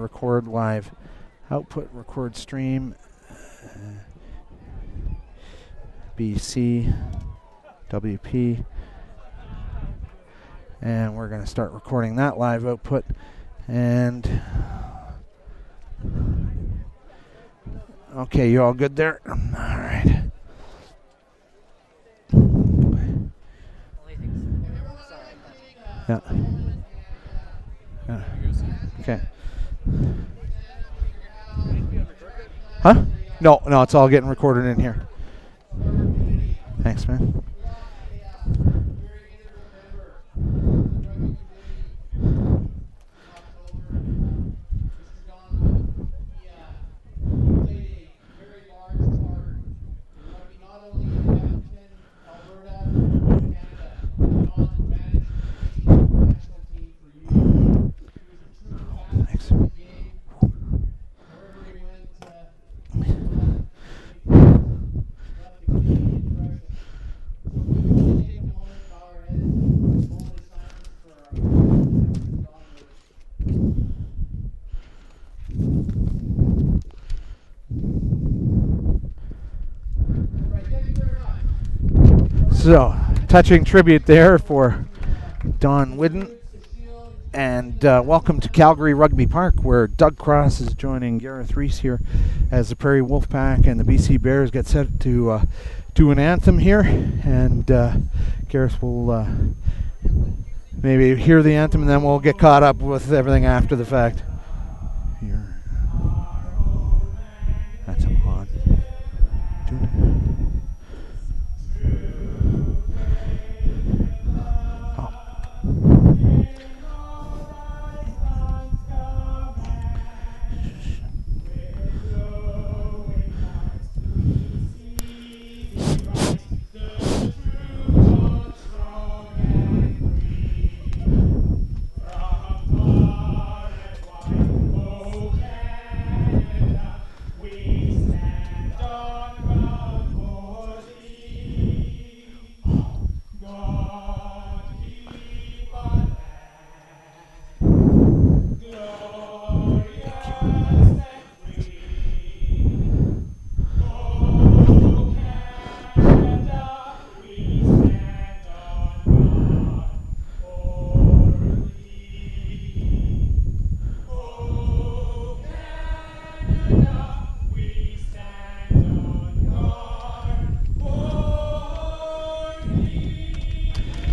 record live output, record stream, BC, WP, and we're going to start recording that live output. And okay, you all good there? All right. Yeah. Yeah. Okay. Huh? No, it's all getting recorded in here. Thanks, man. So, touching tribute there for Don Whidden. And welcome to Calgary Rugby Park, where Doug Cross is joining Gareth Reese here as the Prairie Wolfpack and the BC Bears get set to do an anthem here. And Gareth will maybe hear the anthem, and then we'll get caught up with everything after the fact. Here. That's a odd tune.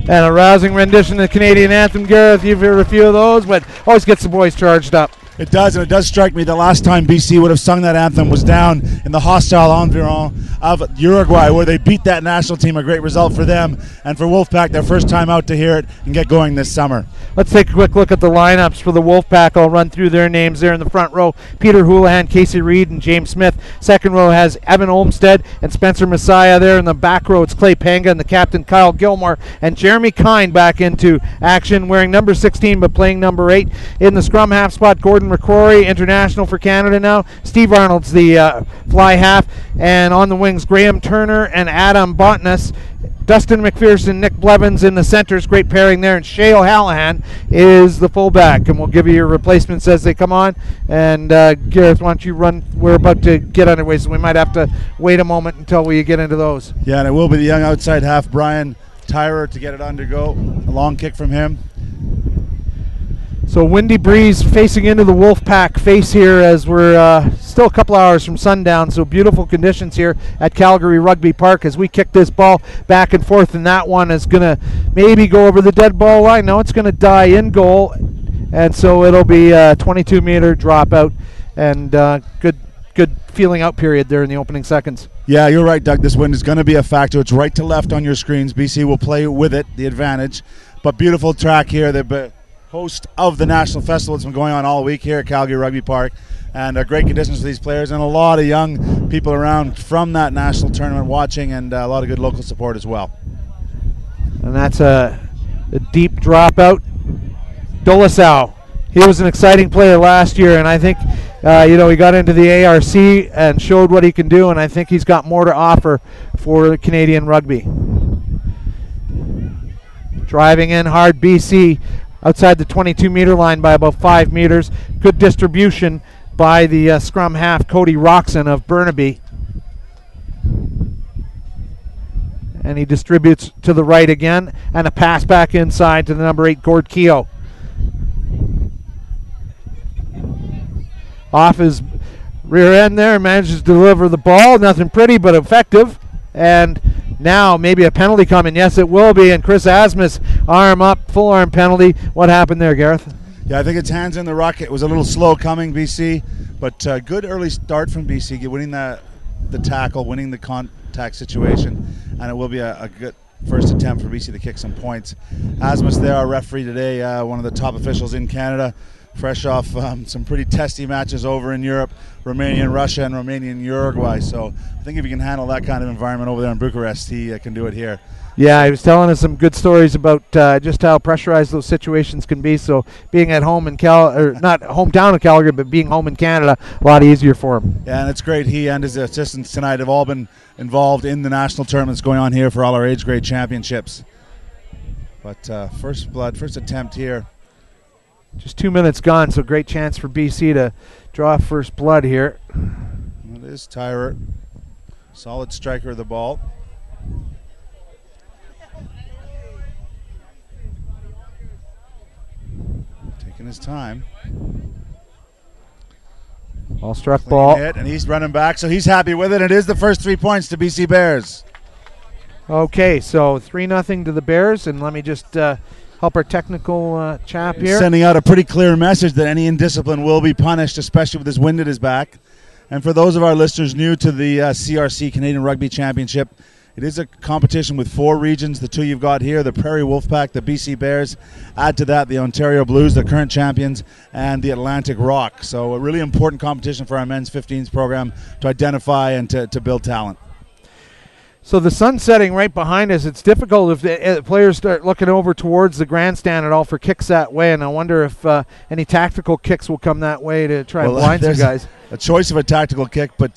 And a rousing rendition of the Canadian anthem. Gareth, you've heard a few of those, but always gets the boys charged up. It does, and it does strike me the last time BC would have sung that anthem was down in the hostile environment of Uruguay, where they beat that national team. A great result for them, and for Wolfpack, their first time out to hear it and get going this summer. Let's take a quick look at the lineups for the Wolfpack. I'll run through their names there in the front row. Peter Houlihan, Casey Reed, and James Smith. Second row has Evan Olmstead and Spencer Messiah there. In the back row, it's Clay Panga and the captain Kyle Gilmore. And Jeremy Kine back into action, wearing number 16 but playing number 8. In the scrum half spot, Gordon McCrory, international for Canada now. Steve Arnold's the fly half. And on the wings, Graham Turner and Adam Botnas. Dustin McPherson, Nick Blevins in the centers, great pairing there, and Shea O'Hallahan is the fullback. And we'll give you your replacements as they come on. And Gareth, why don't you run? We're about to get underway, so we might have to wait a moment until we get into those. Yeah, and it will be the young outside half, Brian Tyrer, to get it on to go. A long kick from him. So windy breeze facing into the Wolfpack face here as we're still a couple hours from sundown. So beautiful conditions here at Calgary Rugby Park as we kick this ball back and forth, and that one is going to maybe go over the dead ball line. No, it's going to die in goal, and so it'll be a 22-meter dropout and good feeling out period there in the opening seconds. Yeah, you're right, Doug. This wind is going to be a factor. It's right to left on your screens. BC will play with it, the advantage. But beautiful track here. The host of the National Festival. It's been going on all week here at Calgary Rugby Park. And great conditions for these players. And a lot of young people around from that national tournament watching, and a lot of good local support as well. And that's a deep dropout. Dolasau. He was an exciting player last year, and I think he got into the ARC and showed what he can do, and I think he's got more to offer for Canadian rugby. Driving in hard, BC. outside the 22-meter line by about 5 meters. Good distribution by the scrum half, Cody Roxon of Burnaby. And he distributes to the right again, and a pass back inside to the number 8, Gord Keogh. Off his rear end there, manages to deliver the ball. Nothing pretty, but effective. And now maybe a penalty coming. Yes, it will be. And Chris Asmus, arm up, full arm penalty. What happened there, Gareth? Yeah, I think it's hands in the ruck. It was a little slow coming, BC, but good early start from BC, winning the tackle, winning the contact situation, and it will be a good first attempt for BC to kick some points. Asmus there, our referee today, one of the top officials in Canada, fresh off some pretty testy matches over in Europe, Romania and Russia and Romania and Uruguay. So I think if he can handle that kind of environment over there in Bucharest, he can do it here. Yeah, he was telling us some good stories about just how pressurized those situations can be. So being at home in not hometown of Calgary, but being home in Canada, a lot easier for him. Yeah, and it's great. He and his assistants tonight have all been involved in the national tournaments going on here for all our age grade championships. But first attempt here. Just 2 minutes gone, so great chance for BC to draw first blood here. It is Tyrer, solid striker of the ball. Taking his time. Ball struck ball. Hit, and he's running back, so he's happy with it. It is the first 3 points to BC Bears. Okay, so 3-0 to the Bears, and let me just help our technical chap here. Sending out a pretty clear message that any indiscipline will be punished, especially with this wind at his back. And for those of our listeners new to the CRC, Canadian Rugby Championship, it is a competition with 4 regions. The 2 you've got here, the Prairie Wolfpack, the BC Bears. Add to that the Ontario Blues, the current champions, and the Atlantic Rock. So a really important competition for our men's 15s program to identify and to build talent. So the sun's setting right behind us. It's difficult if the players start looking over towards the grandstand at all for kicks that way, and I wonder if any tactical kicks will come that way to try and blind some guys. A choice of a tactical kick, but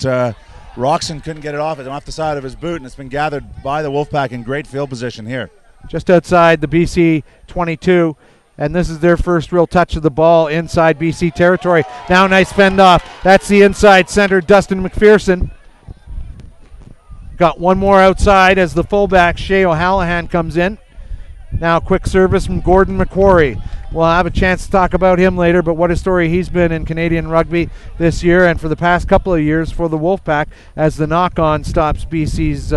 Roxon couldn't get it off the side of his boot, and it's been gathered by the Wolfpack in great field position here. Just outside the BC 22, and this is their first real touch of the ball inside BC territory. Now nice fend off. That's the inside center, Dustin McPherson. Got one more outside as the fullback, Shea O'Hallahan, comes in. Now quick service from Gordon McQuarrie. We'll have a chance to talk about him later, but what a story he's been in Canadian rugby this year and for the past couple of years for the Wolfpack as the knock-on stops BC's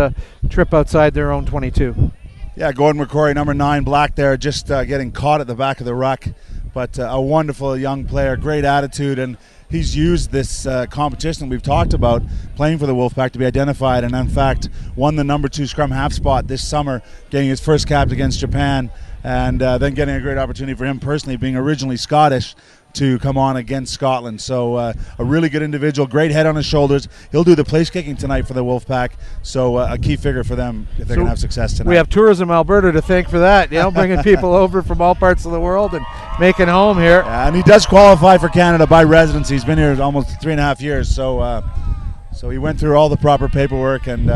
trip outside their own 22. Yeah, Gordon McQuarrie, number 9, black there, just getting caught at the back of the ruck. But a wonderful young player, great attitude, and he's used this competition we've talked about, playing for the Wolfpack, to be identified, and in fact won the number 2 scrum half spot this summer, getting his first caps against Japan, and then getting a great opportunity for him personally, being originally Scottish, to come on against Scotland. So a really good individual, great head on his shoulders. He'll do the place kicking tonight for the Wolfpack, so a key figure for them if they're going to have success tonight. We have Tourism Alberta to thank for that, bringing people over from all parts of the world and making home here. Yeah, and he does qualify for Canada by residency. He's been here almost 3.5 years, so he went through all the proper paperwork and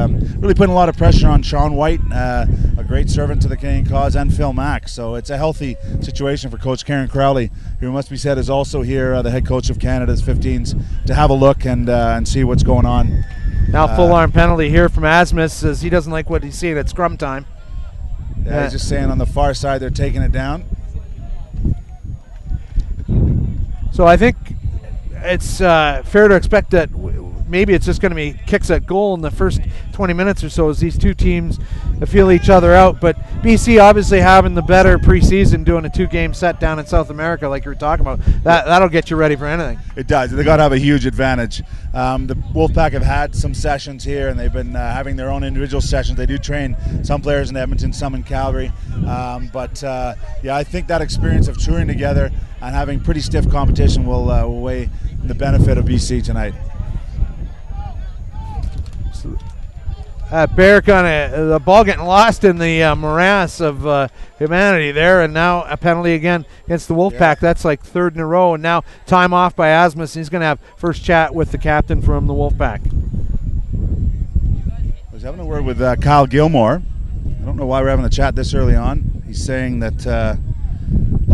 really putting a lot of pressure on Sean White, a great servant to the Canadian cause, and Phil Mack. So it's a healthy situation for Coach Karen Crowley, who must be said is also here, the head coach of Canada's 15s, to have a look and see what's going on. Now full arm penalty here from Asmus, as he doesn't like what he's seeing at scrum time. Yeah, he's just saying on the far side they're taking it down. So I think it's fair to expect that maybe it's just going to be kicks at goal in the first 20 minutes or so as these two teams feel each other out. But BC obviously having the better preseason, doing a 2-game set down in South America like you were talking about. That'll get you ready for anything. It does. They got to have a huge advantage. The Wolfpack have had some sessions here, and they've been having their own individual sessions. They do train some players in Edmonton, some in Calgary. I think that experience of touring together and having pretty stiff competition will weigh in the benefit of BC tonight. Bear the ball getting lost in the morass of humanity there, and now a penalty again against the Wolfpack. Yeah. That's like 3rd in a row, and now time off by Asmus. He's going to have first chat with the captain from the Wolfpack. I was having a word with Kyle Gilmore. I don't know why we're having a chat this early on. He's saying that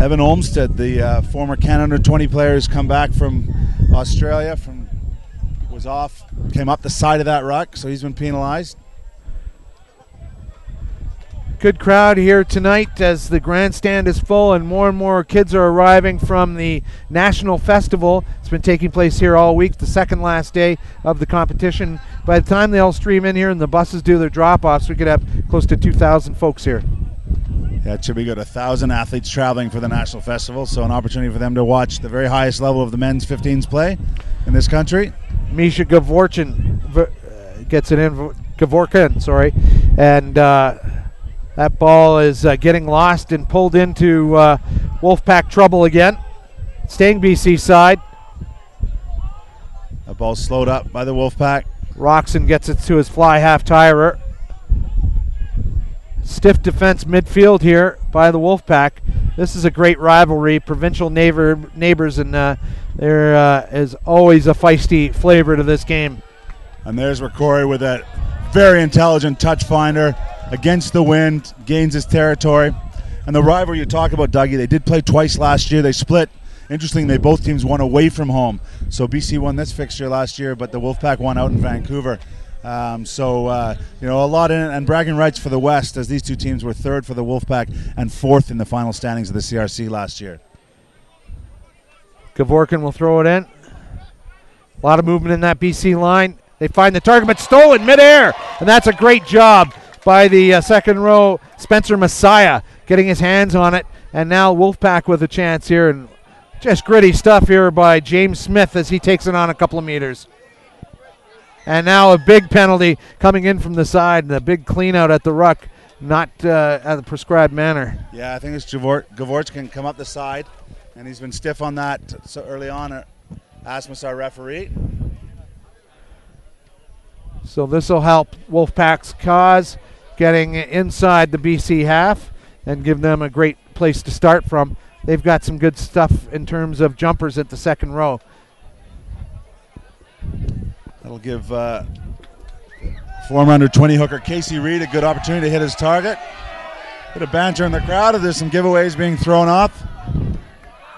Evan Olmsted, the former Canada 20 player, has come back from Australia. Came up the side of that ruck, so he's been penalized. Good crowd here tonight as the grandstand is full and more kids are arriving from the National Festival. It's been taking place here all week, the second last day of the competition. By the time they all stream in here and the buses do their drop-offs, we could have close to 2,000 folks here. Yeah, it should be good. 1,000 athletes traveling for the National Festival, so an opportunity for them to watch the very highest level of the men's 15s play in this country. Misha Gavorkin gets it in, Gavorkin, sorry, and that ball is getting lost and pulled into Wolfpack trouble again. Staying BC side. The ball slowed up by the Wolfpack. Roxon gets it to his fly half-tirer. Stiff defense midfield here by the Wolfpack. This is a great rivalry, provincial neighbors, and there is always a feisty flavor to this game. And there's Prairie with that very intelligent touch finder. Against the wind, gains his territory. And the rivalry you talk about, Dougie, they did play twice last year. They split. Interestingly, both teams won away from home. So BC won this fixture last year, but the Wolfpack won out in Vancouver. A lot in it, and bragging rights for the West, as these two teams were third for the Wolfpack and fourth in the final standings of the CRC last year. Gavorkin will throw it in. A lot of movement in that BC line. They find the target, but stolen midair, and that's a great job by the second row, Spencer Messiah, getting his hands on it. And now Wolfpack with a chance here, and just gritty stuff here by James Smith as he takes it on a couple of meters. And now a big penalty coming in from the side, and a big clean out at the ruck, not at the prescribed manner. Yeah, I think it's Gavorch can come up the side, and he's been stiff on that so early on. Asmus, our referee. So this will help Wolfpack's cause, getting inside the BC half and give them a great place to start from. They've got some good stuff in terms of jumpers at the second row. That'll give former under-20 hooker Casey Reed a good opportunity to hit his target. Bit of banter in the crowd. There's some giveaways being thrown off.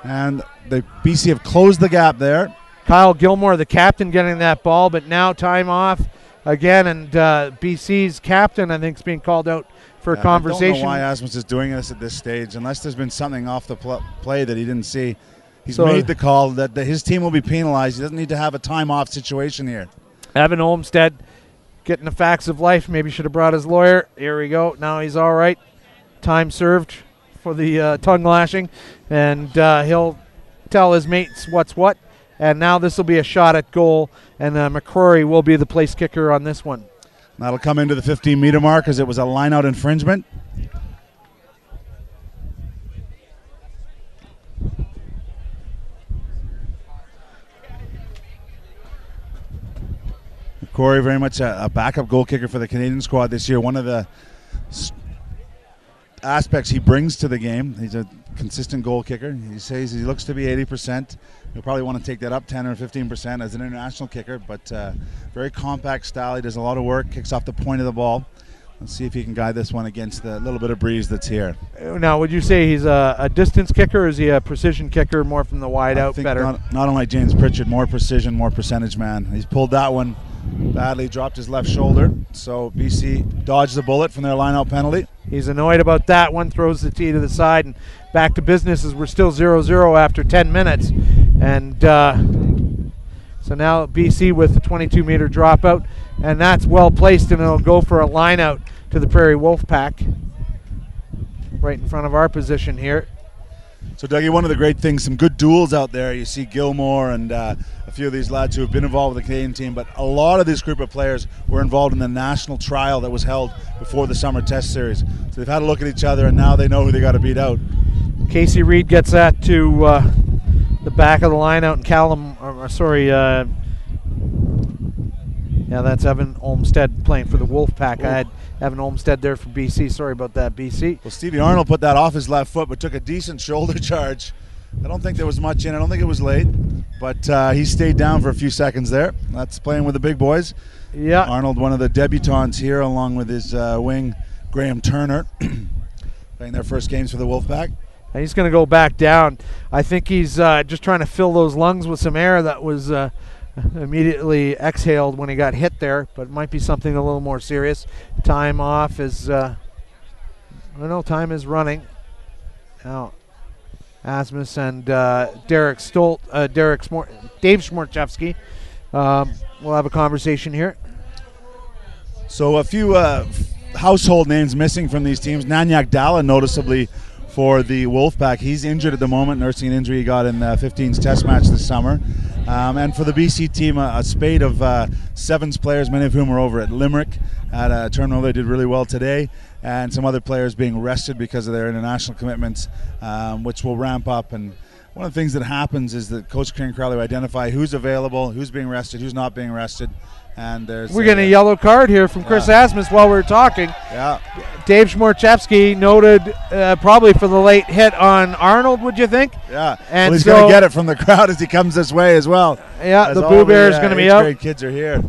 And the BC have closed the gap there. Kyle Gilmore, the captain, getting that ball, but now time off again, and BC's captain, I think, is being called out for a conversation. I don't know why Asmus is doing this at this stage, unless there's been something off the play that he didn't see. He's made the call that his team will be penalized. He doesn't need to have a time-off situation here. Evan Olmsted getting the facts of life. Maybe should have brought his lawyer. Here we go. Now he's all right. Time served for the tongue lashing, and he'll tell his mates what's what. And now this will be a shot at goal, and McCrory will be the place kicker on this one. That'll come into the 15-meter mark as it was a line-out infringement. McCrory very much a backup goal kicker for the Canadian squad this year. One of the aspects he brings to the game, he's a consistent goal kicker. He says he looks to be 80%. He'll probably want to take that up 10 or 15% as an international kicker, but very compact style. He does a lot of work, kicks off the point of the ball. Let's see if he can guide this one against the little bit of breeze that's here. Now, would you say he's a distance kicker, or is he a precision kicker, more from the wide out better? Not unlike James Pritchard, more precision, more percentage man. He's pulled that one badly, dropped his left shoulder, so BC dodged the bullet from their line-out penalty. He's annoyed about that one, throws the tee to the side, and back to business as we're still 0-0 after 10 minutes. And so now BC with the 22-meter dropout, and that's well placed, and it'll go for a line out to the Prairie Wolfpack right in front of our position here. So, Dougie, one of the great things, some good duels out there. You see Gilmore and a few of these lads who have been involved with the Canadian team, but a lot of this group of players were involved in the national trial that was held before the summer test series. So they've had a look at each other, and now they know who they got to beat out. Casey Reed gets that to the back of the line out, and yeah, that's Evan Olmsted playing for the Wolfpack. I had Evan Olmsted there for BC. Sorry about that, BC. Well, Stevie Arnold put that off his left foot, but took a decent shoulder charge. I don't think there was much in. I don't think it was late, but he stayed down for a few seconds there. That's playing with the big boys. Yeah. Arnold, one of the debutants here, along with his wing, Graham Turner, playing their first games for the Wolfpack. and he's going to go back down. I think he's just trying to fill those lungs with some air that was immediately exhaled when he got hit there, but it might be something a little more serious. Time off is, I don't know, time is running. Now, Asmus and Dave Smorchevsky we'll have a conversation here. So a few household names missing from these teams. Nanyak Dalla, noticeably for the Wolfpack. He's injured at the moment, nursing an injury he got in 15's test match this summer. And for the BC team, a spate of sevens players, many of whom are over at Limerick at a terminal. They did really well today. And some other players being rested because of their international commitments, which will ramp up. And one of the things that happens is that Coach Kieran Crowley will identify who's available, who's being rested, who's not being rested. And we're getting a yellow card here from Chris Asmus while we were talking. Yeah. Dave Smorchevsky noted probably for the late hit on Arnold, would you think? Yeah. And well, he's going to get it from the crowd as he comes this way as well. Yeah, the Boo Bear is going to be out. Grade kids are here.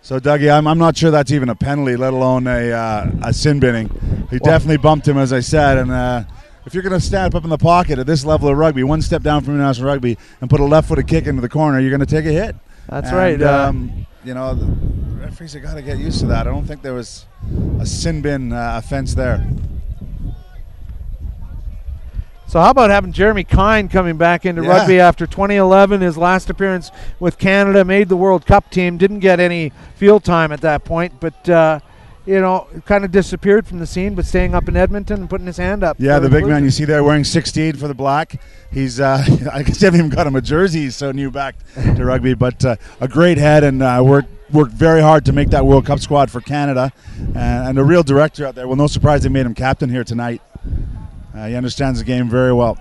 So, Dougie, I'm not sure that's even a penalty, let alone a sin binning. He definitely bumped him, as I said. And if you're going to stand up in the pocket at this level of rugby, one step down from international rugby, and put a left-footed kick into the corner, you're going to take a hit. That's right. You know, the referees have got to get used to that. I don't think there was a sin bin offense there. So how about having Jeremy Kine coming back into rugby after 2011, his last appearance with Canada, made the World Cup team, didn't get any field time at that point, but, you know, kind of disappeared from the scene, but staying up in Edmonton and putting his hand up. Yeah, the big man you see there wearing 16 for the Black. He's, I guess they haven't even got him a jersey, he's so new back to rugby, but a great head, and worked very hard to make that World Cup squad for Canada, and a real director out there. Well, no surprise they made him captain here tonight. He understands the game very well.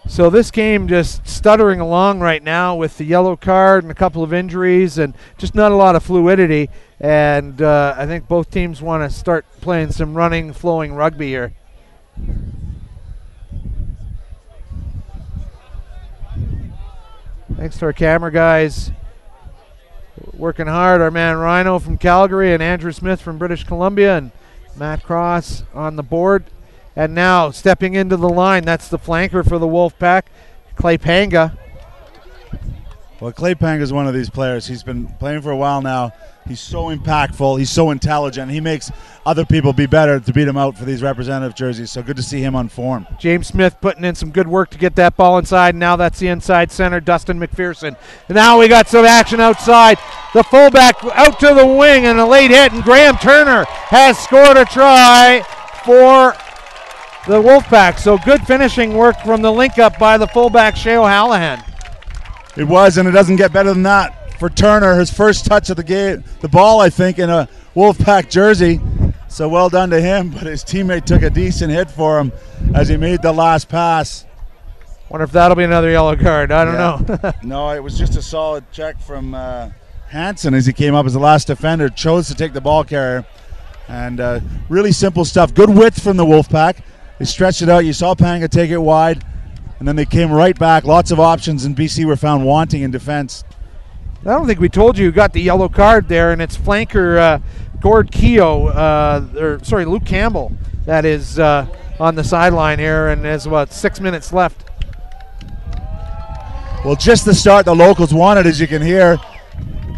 So this game just stuttering along right now with the yellow card and a couple of injuries and just not a lot of fluidity. And I think both teams want to start playing some running, flowing rugby here. Thanks to our camera guys working hard. Our man Rhino from Calgary and Andrew Smith from British Columbia and Matt Cross on the board. And now stepping into the line, that's the flanker for the Wolfpack, Clay Panga. Well, Clay Panga is one of these players. He's been playing for a while now. He's so impactful. He's so intelligent. He makes other people be better to beat him out for these representative jerseys. So good to see him on form. James Smith putting in some good work to get that ball inside. Now that's the inside center, Dustin McPherson. And now we got some action outside. The fullback out to the wing and a late hit. And Graham Turner has scored a try for the Wolfpack. So good finishing work from the link up by the fullback, Shea O'Hallahan. It was, and it doesn't get better than that for Turner. His first touch of the game, the ball, I think, in a Wolfpack jersey. So well done to him, but his teammate took a decent hit for him as he made the last pass. Wonder if that'll be another yellow card. I don't know. No, it was just a solid check from Hansen as he came up as the last defender, chose to take the ball carrier. And really simple stuff. Good width from the Wolfpack. They stretched it out. You saw Panga take it wide, and then they came right back. Lots of options, and BC were found wanting in defense. I don't think we told you got the yellow card there, and it's flanker Gord Keogh, Luke Campbell, that is on the sideline here, and there's about 6 minutes left. Well, just the start the locals wanted, as you can hear,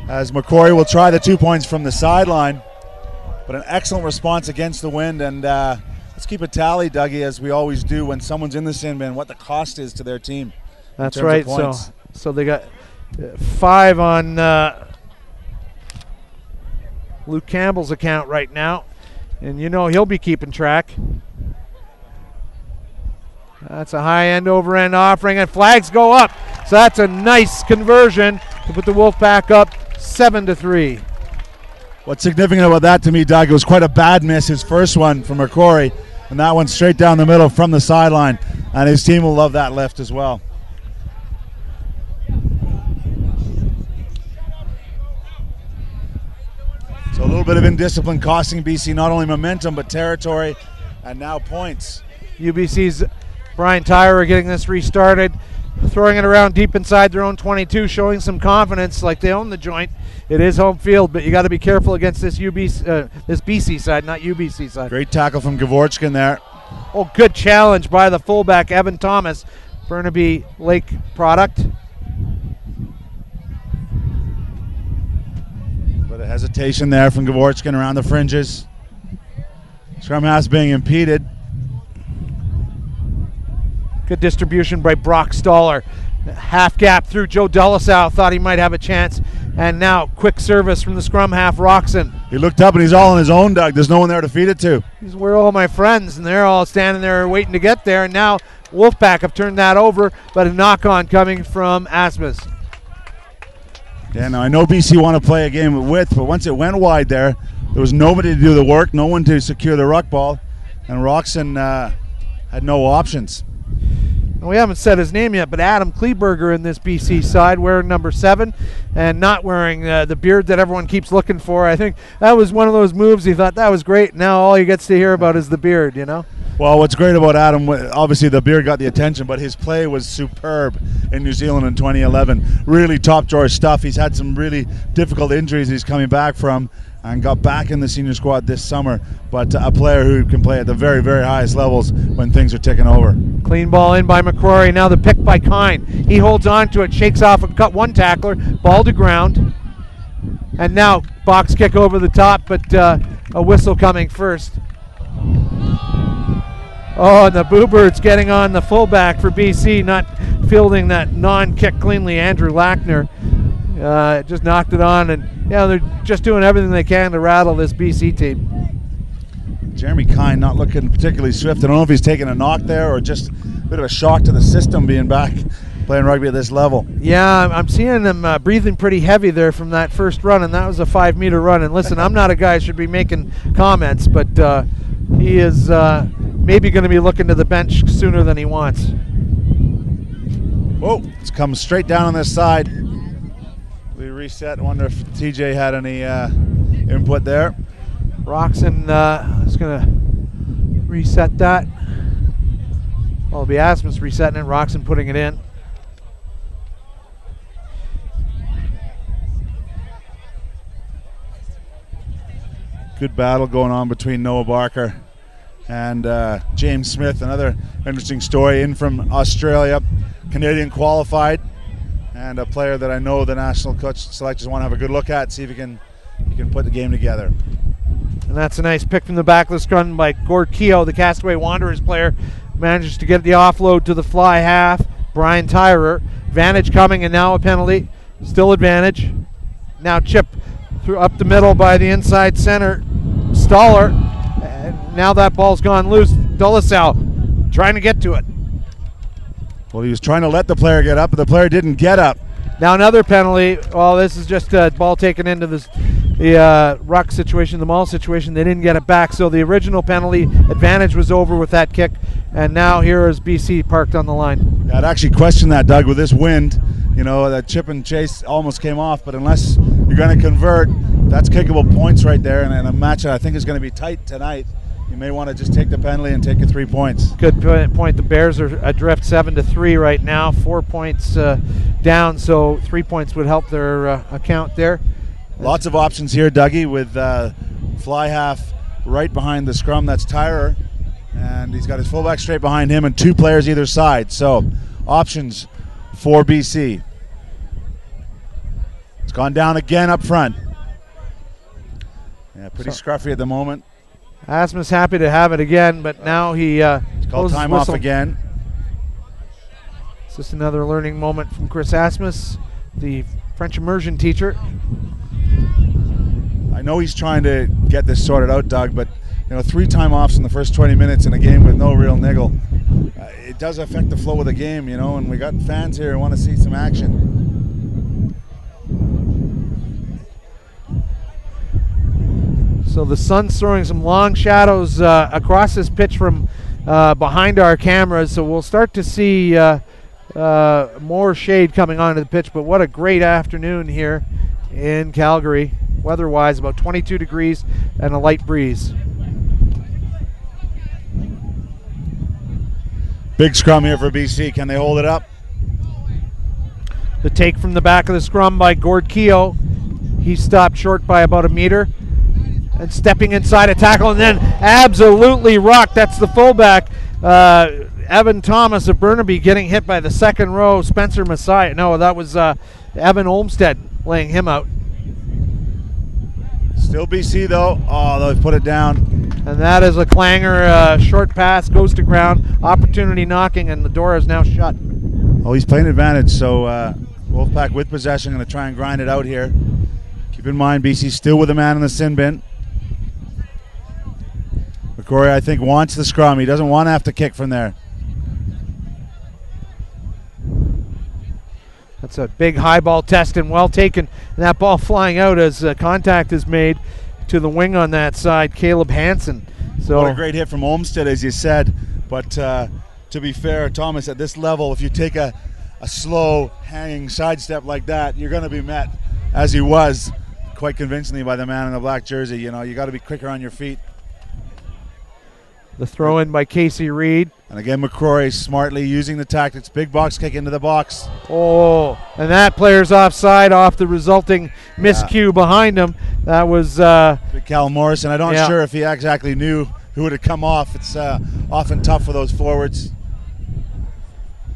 as McCrory will try the 2 points from the sideline. But an excellent response against the wind, and let's keep a tally, Dougie, as we always do when someone's in the sin bin, what the cost is to their team. That's right. So they got 5 on Luke Campbell's account right now, and you know he'll be keeping track. That's a high end over end offering, and flags go up. So that's a nice conversion to put the Wolfpack up 7-3. What's significant about that to me, Doug, it was quite a bad miss, his first one from McCrory, and that one straight down the middle from the sideline, and his team will love that lift as well. So a little bit of indiscipline costing BC not only momentum but territory and now points. UBC's Brian Tyrer getting this restarted. throwing it around deep inside their own 22, showing some confidence like they own the joint. It is home field, but you got to be careful against this this BC side, not UBC side. Great tackle from Gavorchkin there. Oh, good challenge by the fullback, Evan Thomas, Burnaby Lake product. But a hesitation there from Gavorchkin around the fringes. Scrum half's being impeded. Good distribution by Brock Stoller. Half gap through Joe Delasau, thought he might have a chance. And now quick service from the scrum half, Roxon. He looked up and he's all on his own, Doug. There's no one there to feed it to. Where are all my friends? And they're all standing there waiting to get there. And now Wolfpack have turned that over, but a knock-on coming from Asmus. Yeah, now I know BC want to play a game with width, but once it went wide there was nobody to do the work, no one to secure the ruck ball, and Roxon had no options. We haven't said his name yet, but Adam Kleberger in this BC side, wearing number 7 and not wearing the beard that everyone keeps looking for. I think that was one of those moves he thought that was great. Now all he gets to hear about is the beard, you know? Well, what's great about Adam, obviously the beard got the attention, but his play was superb in New Zealand in 2011. Really top drawer stuff. He's had some really difficult injuries he's coming back from and got back in the senior squad this summer, but a player who can play at the very, very highest levels when things are ticking over. Clean ball in by McCrory. Now the pick by Kine. He holds on to it, shakes off and cut one tackler, ball to ground. And now box kick over the top, but a whistle coming first. Oh, and the Boo-Birds getting on the fullback for BC, not fielding that non-kick cleanly, Andrew Lackner. Just knocked it on, and yeah, they're just doing everything they can to rattle this BC team. Jeremy Kine not looking particularly swift. I don't know if he's taking a knock there or just a bit of a shock to the system being back playing rugby at this level. Yeah, I'm seeing him breathing pretty heavy there from that first run, and that was a 5-meter run. And listen, I'm not a guy who should be making comments, but he is maybe going to be looking to the bench sooner than he wants. Whoa, it's come straight down on this side. We reset. I wonder if TJ had any input there. Roxon is going to reset that. Well, it'll be Asmus resetting it, Roxon putting it in. Good battle going on between Noah Barker and James Smith. Another interesting story in from Australia. Canadian qualified, and a player that I know the national coach selectors want to have a good look at, see if he can put the game together. And that's a nice pick from the back of the scrum by Gord Keogh, the Castaway Wanderers player. Manages to get the offload to the fly half. Brian Tyrer. Advantage coming, and now a penalty. Still advantage. Now chip through up the middle by the inside center. Stoller. And now that ball's gone loose. Delasau trying to get to it. Well, he was trying to let the player get up, but the player didn't get up. Now another penalty. Well, this is just a ball taken into the ruck situation, the maul situation. They didn't get it back, so the original penalty advantage was over with that kick, and now here is BC parked on the line. Yeah, I'd actually question that, Doug, with this wind. You know, that chip and chase almost came off, but unless you're going to convert, that's kickable points right there, and a match that I think is going to be tight tonight. You may want to just take the penalty and take your 3 points. Good point. The Bears are adrift 7-3 right now, 4 points down, so 3 points would help their account there. Lots of options here, Dougie, with fly half right behind the scrum. That's Tyrer, and he's got his fullback straight behind him and 2 players either side. So options for BC. It's gone down again up front. Yeah, pretty scruffy at the moment. Asmus happy to have it again, but now he called time off again. It's just another learning moment from Chris Asmus, the French immersion teacher. I know he's trying to get this sorted out, Doug, but 3 time offs in the first 20 minutes in a game with no real niggle. It does affect the flow of the game, and we got fans here who want to see some action. So the sun's throwing some long shadows across this pitch from behind our cameras, so we'll start to see more shade coming onto the pitch, but what a great afternoon here in Calgary. Weather-wise, about 22 degrees and a light breeze. Big scrum here for BC. Can they hold it up? The take from the back of the scrum by Gord Keogh. He stopped short by about a meter. And stepping inside a tackle and then absolutely rocked. That's the fullback. Evan Thomas of Burnaby getting hit by the second row. Spencer Messiah. No, that was Evan Olmstead laying him out. Still BC though. Oh, they've put it down. And that is a clanger. Short pass goes to ground. Opportunity knocking, and the door is now shut. Oh, he's playing advantage. So Wolfpack with possession, going to try and grind it out here. Keep in mind, BC still with a man in the sin bin. McCrory, I think, wants the scrum. He doesn't want to have to kick from there. That's a big high ball test and well taken. And that ball flying out as contact is made to the wing on that side, Caleb Hansen. So what a great hit from Olmstead, as you said. But to be fair, Thomas, at this level, if you take a slow hanging sidestep like that, you're going to be met, as he was, quite convincingly by the man in the black jersey. You know, you got to be quicker on your feet. The throw in by Casey Reed. And again, McCrory smartly using the tactics. Big box kick into the box. Oh, and that player's offside off the resulting miscue behind him. That was Big Cal Morrison. I'm not sure if he exactly knew who would have come off. It's often tough for those forwards.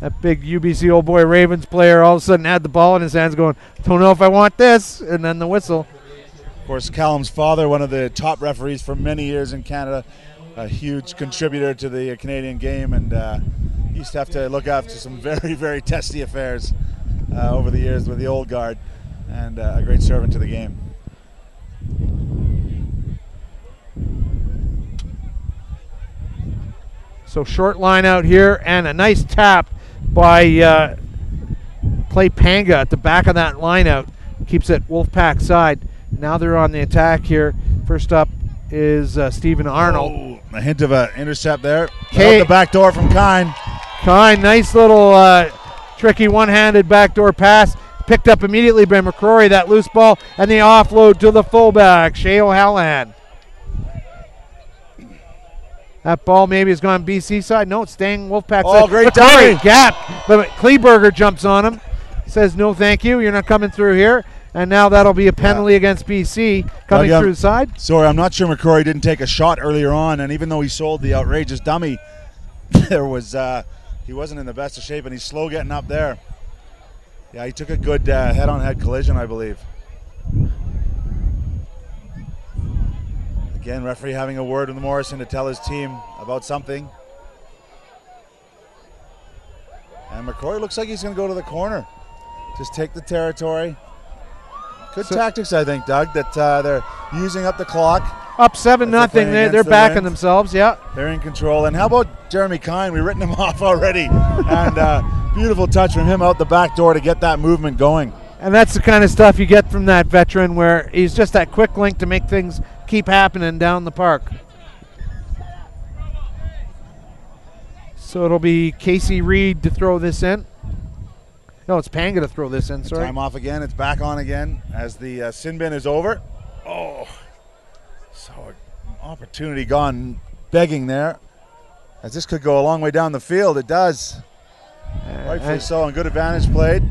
That big UBC Old Boy Ravens player all of a sudden had the ball in his hands going, don't know if I want this, and then the whistle. Of course, Callum's father, one of the top referees for many years in Canada, a huge contributor to the Canadian game, and he used to have to look after some very, very testy affairs over the years with the old guard, and a great servant to the game. So short line out here, and a nice tap by Clay Panga at the back of that line out. Keeps it Wolfpack side. Now they're on the attack here. First up is Stephen Arnold. Oh, a hint of an intercept there. Out the back door from Kine. Kine, nice little tricky one-handed backdoor pass. Picked up immediately by McCrory, that loose ball, and the offload to the fullback, Shea O'Hallahan. That ball maybe has gone BC side. No, it's staying Wolfpack side. Oh, great timing. Gap, but Kleberger jumps on him. Says, no thank you, you're not coming through here. And now that'll be a penalty against BC coming through the side. Sorry, I'm not sure McCrory didn't take a shot earlier on, and even though he sold the outrageous dummy, there was he wasn't in the best of shape, and he's slow getting up there. Yeah, he took a good head-on-head collision, I believe. Again, referee having a word with Morrison to tell his team about something. And McCrory looks like he's going to go to the corner. Just take the territory. Good tactics, I think, Doug, that they're using up the clock. Up 7-0. They're backing themselves, yeah. They're in control. And how about Jeremy Kine? We've written him off already. And beautiful touch from him out the back door to get that movement going. And that's the kind of stuff you get from that veteran, where he's just that quick link to make things keep happening down the park. So it'll be Casey Reed to throw this in. No, it's Panga to throw this in, sorry. Time off again. It's back on again as the sin bin is over. Oh, so opportunity gone begging there. As this could go a long way down the field. It does. Rightfully so, and good advantage played.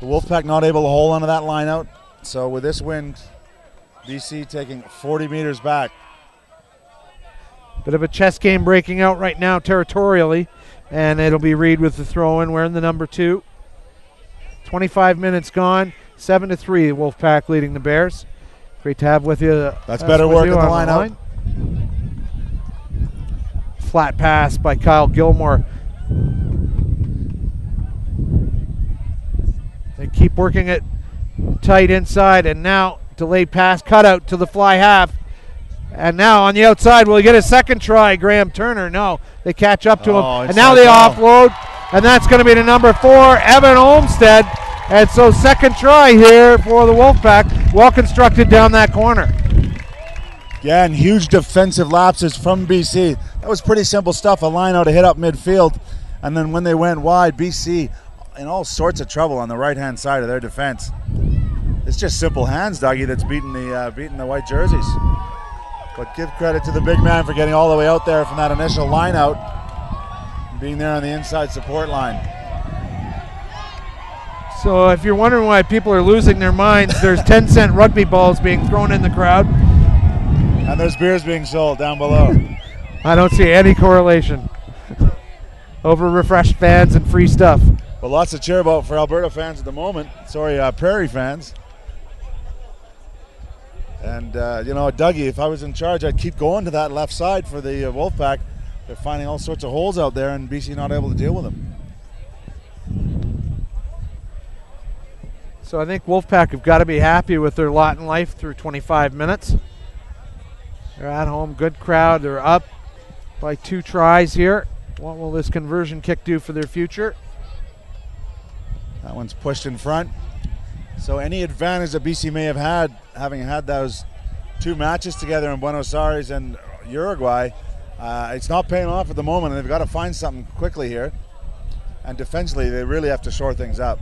The Wolfpack not able to hold onto that line out. So with this wind, BC taking 40 meters back. Bit of a chess game breaking out right now territorially. And it'll be Reed with the throw-in. We're in the number 2. 25 minutes gone. 7-3, Wolfpack leading the Bears. Great to have with you. That's better work on the line out. Flat pass by Kyle Gilmore. They keep working it tight inside, and now delayed pass, cutout to the fly half. And now on the outside, will he get a second try? Graham Turner, no. They catch up to him. And now they offload. And that's going to be the number 4, Evan Olmstead. And so second try here for the Wolfpack. Well constructed down that corner. Yeah, and huge defensive lapses from BC. That was pretty simple stuff. A line out, a hit up midfield. And then when they went wide, BC in all sorts of trouble on the right-hand side of their defense. It's just simple hands, Dougie, that's beating the white jerseys. But give credit to the big man for getting all the way out there from that initial line out and being there on the inside support line. So if you're wondering why people are losing their minds, there's 10-cent rugby balls being thrown in the crowd. And there's beers being sold down below. I don't see any correlation. Over refreshed fans and free stuff. Well, lots to cheer about for Alberta fans at the moment. Sorry, Prairie fans. And, you know, Dougie, if I was in charge, I'd keep going to that left side for the Wolfpack. They're finding all sorts of holes out there, and BC not able to deal with them. So I think Wolfpack have got to be happy with their lot in life through 25 minutes. They're at home, good crowd. They're up by 2 tries here. What will this conversion kick do for their future? That one's pushed in front. So any advantage that BC may have had, having had those 2 matches together in Buenos Aires and Uruguay, it's not paying off at the moment, and they've got to find something quickly here. And defensively, they really have to shore things up.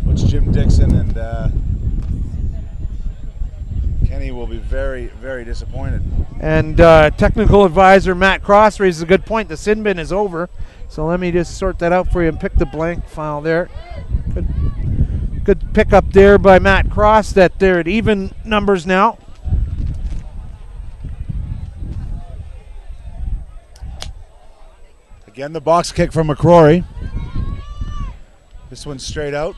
Which Jim Dixon and Kenny will be very, very disappointed. And technical advisor Matt Cross raises a good point. The sin bin is over. So let me just sort that out for you and pick the blank file there. Good pick up there by Matt Cross that they're at even numbers now. Again, the box kick from McCrory. This one's straight out.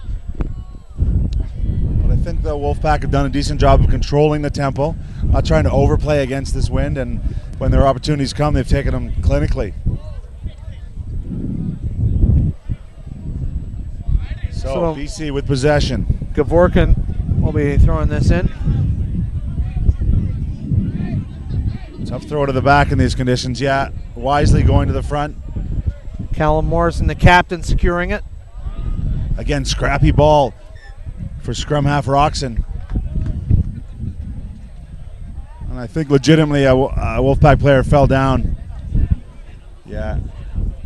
But I think the Wolfpack have done a decent job of controlling the tempo, not trying to overplay against this wind, and when their opportunities come, they've taken them clinically. So BC with possession. Gavorkin will be throwing this in. Tough throw to the back in these conditions, yeah. Wisely going to the front. Callum Morrison, the captain, securing it. Again, scrappy ball for scrum half Roxon. And I think legitimately a Wolfpack player fell down. Yeah,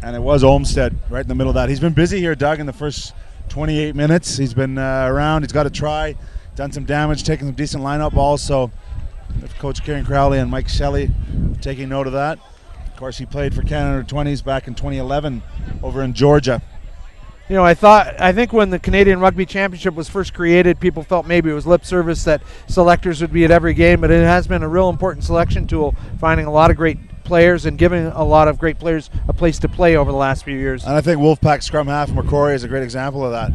and it was Olmsted right in the middle of that. He's been busy here, Doug, in the first 28 minutes. He's been around. He's got a try, done some damage, taking some decent lineup balls. So Coach Kieran Crowley and Mike Shelley taking note of that. Of course, he played for Canada 20s back in 2011 over in Georgia. You know, I think when the Canadian Rugby Championship was first created, people felt maybe it was lip service that selectors would be at every game, but it has been a real important selection tool, finding a lot of great players and giving a lot of great players a place to play over the last few years. And I think Wolfpack scrum half McCrory is a great example of that.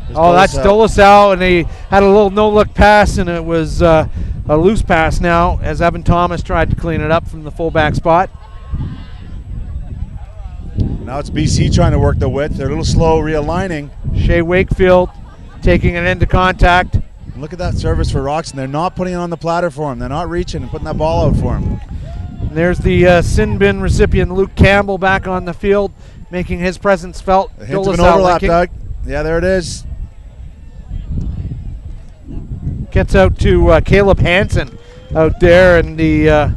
That's Dolasau, and he had a little no-look pass, and it was a loose pass now as Evan Thomas tried to clean it up from the fullback spot. Now it's BC trying to work the width. They're a little slow realigning. Shea Wakefield taking it into contact. And look at that service for Roxon. They're not putting it on the platter for him. They're not reaching and putting that ball out for him. And there's the sin bin recipient Luke Campbell back on the field, making his presence felt. A hint of an overlap, Doug. Yeah, there it is. Gets out to Caleb Hansen out there, and the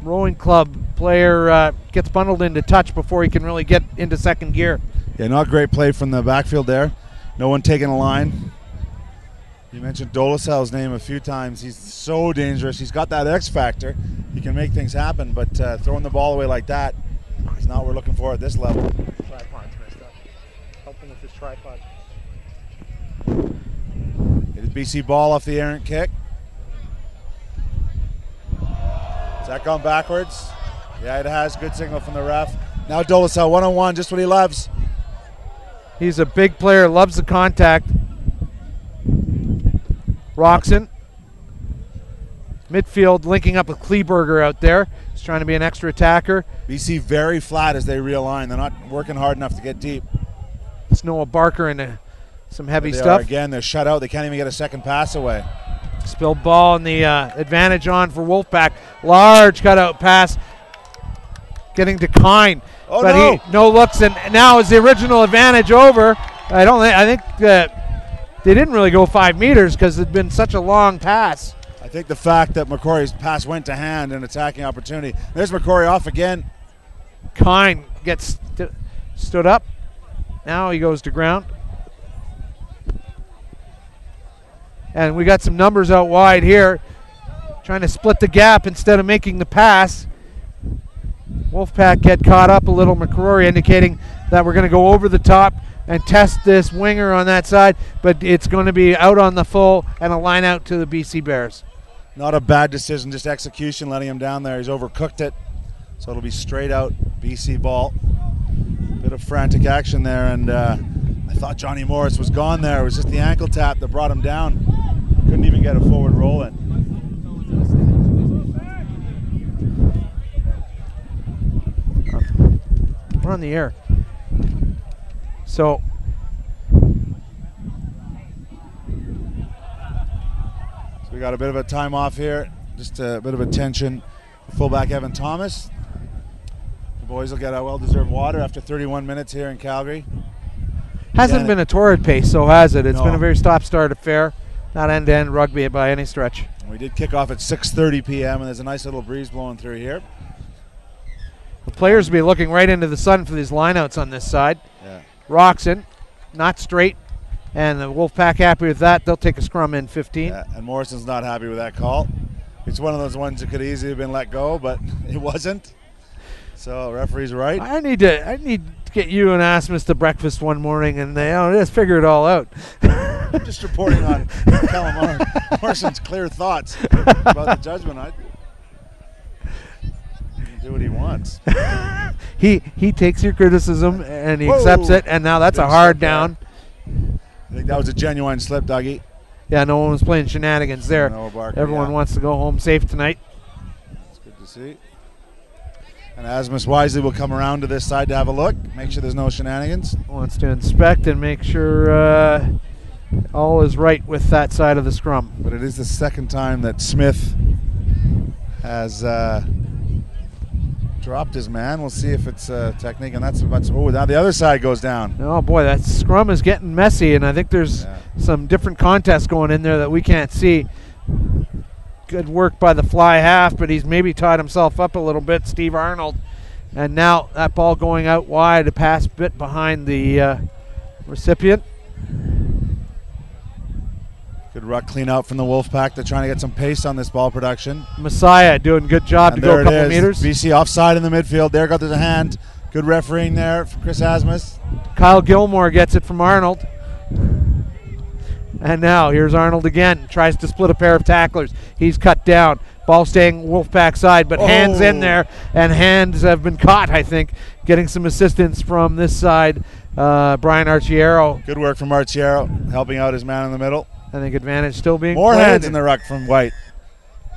rowing club player gets bundled into touch before he can really get into second gear. Yeah, not great play from the backfield there. No one taking a line. You mentioned Dolasau's name a few times. He's so dangerous. He's got that X factor. He can make things happen, but throwing the ball away like that is not what we're looking for at this level. Tripod's messed up. Help him with his tripod. It is BC ball off the errant kick. Has that gone backwards? Yeah, it has. Good signal from the ref. Now Dolasau one-on-one, just what he loves. He's a big player, loves the contact. Roxon. Midfield linking up with Kleberger out there. He's trying to be an extra attacker. BC very flat as they realign. They're not working hard enough to get deep. It's Noah Barker and some heavy stuff. Again, they're shut out. They can't even get a second pass away. Spilled ball and the advantage on for Wolfpack. Large cutout pass. Getting to Kine. Oh, but no. No looks, and now is the original advantage over. I think that they didn't really go 5 meters because it'd been such a long pass. I think the fact that McCrory's pass went to hand, an attacking opportunity. There's McCrory off again. Kine gets stood up. Now he goes to ground. And we got some numbers out wide here. Trying to split the gap instead of making the pass. Wolfpack get caught up a little. McCrory indicating that we're going to go over the top and test this winger on that side, but it's going to be out on the full and a line out to the BC Bears. Not a bad decision, just execution, letting him down there. He's overcooked it, so it'll be straight out BC ball. Bit of frantic action there, and I thought Johnny Morris was gone there. It was just the ankle tap that brought him down. Couldn't even get a forward roll in. We're on the air. So we got a bit of a time off here, just a bit of a tension. Fullback Evan Thomas. The boys will get a well-deserved water after 31 minutes here in Calgary. Hasn't been a torrid pace, so has it? It's No. been a very stop-start affair, not end-to-end rugby by any stretch. We did kick off at 6:30 p.m. and there's a nice little breeze blowing through here. The players will be looking right into the sun for these lineouts on this side. Yeah. Roxon, not straight, and the Wolfpack happy with that. They'll take a scrum in 15. Yeah, and Morrison's not happy with that call. It's one of those ones that could easily have been let go, but it wasn't. So referee's right. I need to get you and Asmus to breakfast one morning and just figure it all out. I'm just reporting on Callum Morrison's clear thoughts about the judgment. He can do what he wants. He takes your criticism and he accepts it, and now that's a hard down. I think that was a genuine slip, Dougie. Yeah, no one was playing shenanigans there. Noah Barker, Everyone wants to go home safe tonight. It's good to see. And Asmus wisely will come around to this side to have a look, make sure there's no shenanigans. Wants to inspect and make sure all is right with that side of the scrum. But it is the second time that Smith has dropped his man. We'll see if it's technique, and that's now the other side goes down. Oh boy, that scrum is getting messy, and I think there's some different contests going in there that we can't see. Good work by the fly half, but he's maybe tied himself up a little bit, Steve Arnold. And now that ball going out wide, a pass bit behind the recipient. Good ruck clean out from the Wolfpack. They're trying to get some pace on this ball production. Messiah doing a good job to go a couple meters. BC offside in the midfield. There goes a hand. Good refereeing there from Chris Asmus. Kyle Gilmore gets it from Arnold. And now here's Arnold again. Tries to split a pair of tacklers. He's cut down. Ball staying Wolfpack side, but hands in there, and hands have been caught, I think. Getting some assistance from this side, Brian Archiero. Good work from Archiero, helping out his man in the middle. I think advantage still being more played. Hands in the ruck from White.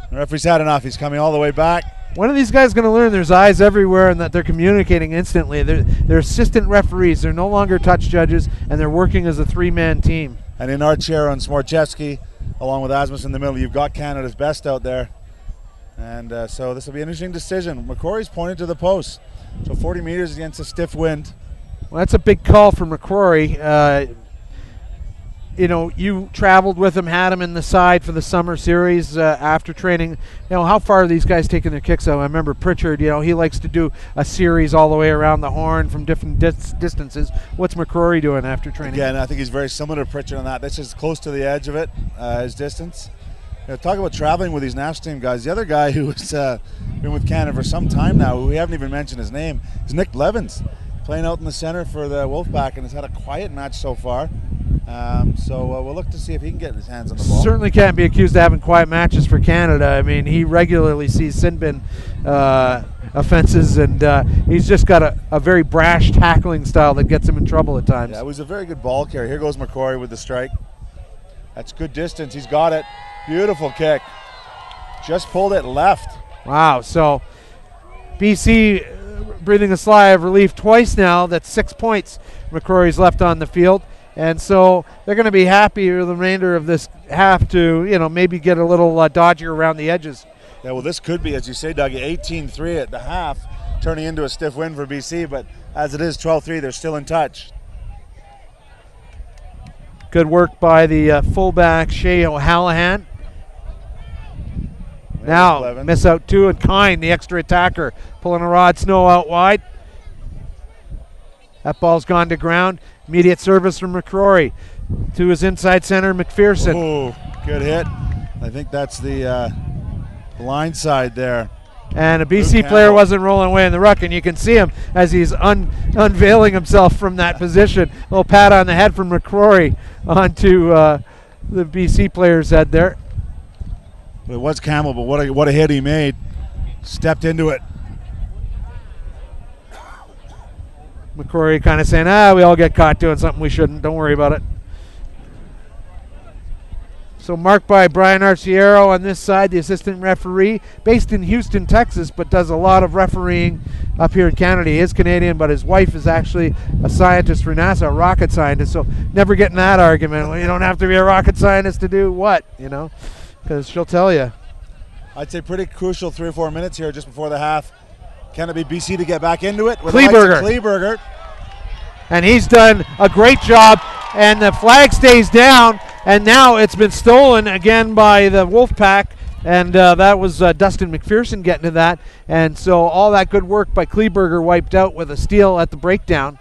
The referee's had enough. He's coming all the way back. When are these guys going to learn there's eyes everywhere and that they're communicating instantly? They're assistant referees. They're no longer touch judges, and they're working as a three-man team. And in Archiero and Smorchevsky, along with Asmus in the middle, you've got Canada's best out there. And so this will be an interesting decision. McCrory's pointed to the post. So 40 meters against a stiff wind. Well, that's a big call for McCrory. You traveled with him, had him in the side for the summer series after training. How far are these guys taking their kicks out? I remember Pritchard, he likes to do a series all the way around the horn from different distances. What's McCrory doing after training? Again, I think he's very similar to Pritchard on that. That's just close to the edge of it, his distance. Talk about traveling with these national team guys. The other guy who's been with Canada for some time now, who we haven't even mentioned his name, is Nick Blevins, playing out in the center for the Wolfpack, and has had a quiet match so far. So we'll look to see if he can get his hands on the ball. Certainly can't be accused of having quiet matches for Canada. I mean, he regularly sees sin bin offenses, and he's just got a very brash tackling style that gets him in trouble at times. Yeah, it was a very good ball carry. Here goes McCrory with the strike. That's good distance. He's got it. Beautiful kick. Just pulled it left. Wow. So BC breathing a sigh of relief twice now. That's 6 points McCrory's left on the field. And so they're going to be happy with the remainder of this half to, maybe get a little dodgier around the edges. Yeah, well, this could be, as you say, Dougie, 18-3 at the half, turning into a stiff win for BC. But as it is 12-3, they're still in touch. Good work by the fullback, Shea O'Hallahan. Now, miss out two, and Kine, the extra attacker, pulling a Rod Snow out wide. That ball's gone to ground. Immediate service from McCrory to his inside center, McPherson. Oh, good hit. I think that's the blind side there. And a BC player wasn't rolling away in the ruck, and you can see him as he's unveiling himself from that position. A little pat on the head from McCrory onto the BC player's head there. It was Campbell, but what a hit he made. Stepped into it. McCrory kind of saying, we all get caught doing something we shouldn't. Don't worry about it. So marked by Brian Arciero on this side, the assistant referee, based in Houston, Texas, but does a lot of refereeing up here in Canada. He is Canadian, but his wife is actually a scientist for NASA, a rocket scientist. So never get in that argument. Well, you don't have to be a rocket scientist to do what, because she'll tell you. I'd say pretty crucial 3 or 4 minutes here just before the half. Can it be BC to get back into it? Kleberger. And he's done a great job, and the flag stays down. And now it's been stolen again by the Wolfpack, and that was Dustin McPherson getting to that. And so all that good work by Kleberger wiped out with a steal at the breakdown.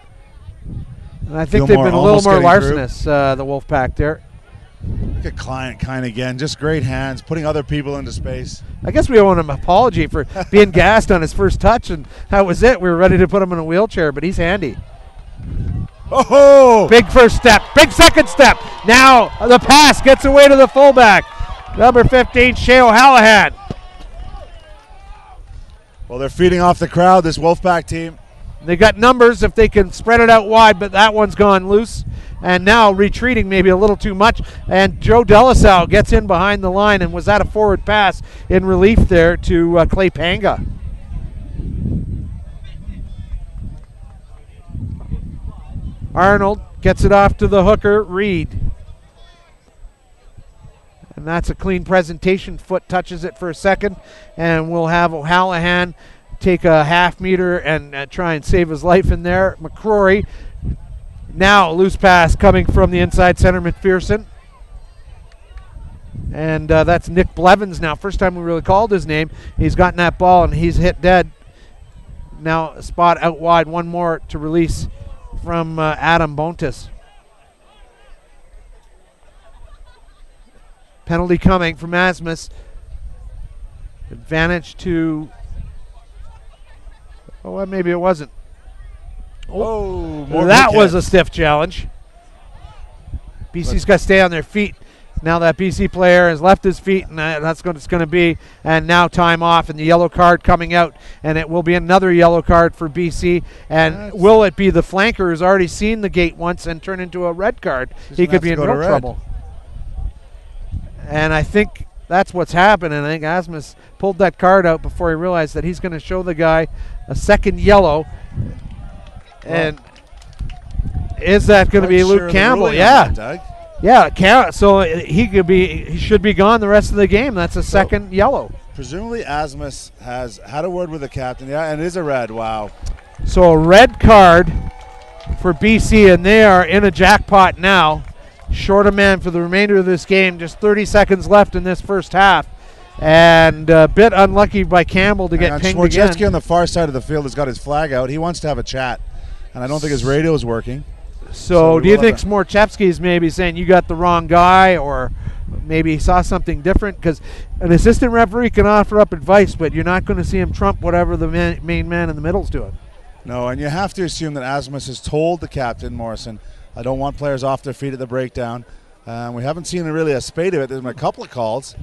And I think they've been a little more larcenous, the Wolfpack there. Look at Client kind again, just great hands, putting other people into space. I guess we owe him an apology for being gassed on his first touch, and that was it. We were ready to put him in a wheelchair, but he's handy. Oh! Big first step, big second step. Now the pass gets away to the fullback. Number 15, Shea O'Hallahan. Well, they're feeding off the crowd, this Wolfpack team. They got numbers if they can spread it out wide, but that one's gone loose. And now retreating maybe a little too much. And Joe Delasau gets in behind the line, and was that a forward pass in relief there to Clay Panga. Arnold gets it off to the hooker, Reed. And that's a clean presentation. Foot touches it for a second, and we'll have O'Hallahan take a half meter and try and save his life in there. McCrory, now a loose pass coming from the inside center, McPherson. And that's Nick Blevins now. First time we really called his name. He's gotten that ball, and he's hit dead. Now a spot out wide, one more to release from Adam Bontis. Penalty coming from Asmus. Advantage to... Oh, well, maybe it wasn't. Oh, that was a stiff challenge. BC's got to stay on their feet. Now that BC player has left his feet, and that's what it's going to be. And now time off, and the yellow card coming out, and it will be another yellow card for BC. And will it be the flanker who's already seen the gate once and turn into a red card? He could be in real trouble. And I think that's what's happened. And I think Asmus pulled that card out before he realized that he's going to show the guy a second yellow. And is that going to be Luke Campbell? Yeah. Yeah, so he should be gone the rest of the game. That's a second yellow. Presumably Asmus has had a word with the captain. Yeah, and it is a red. Wow. So a red card for BC, and they are in a jackpot now. Short a man for the remainder of this game. Just 30 seconds left in this first half. And a bit unlucky by Campbell to get pinged again. Smorczewski on the far side of the field has got his flag out. He wants to have a chat, and I don't think his radio is working. So do you think Smorczewski is maybe saying you got the wrong guy, or maybe he saw something different? Because an assistant referee can offer up advice, but you're not going to see him trump whatever the main man in the middle is doing. No, and you have to assume that Asmus has told the captain, Morrison, I don't want players off their feet at the breakdown. We haven't seen really a spate of it. There's been a couple of calls,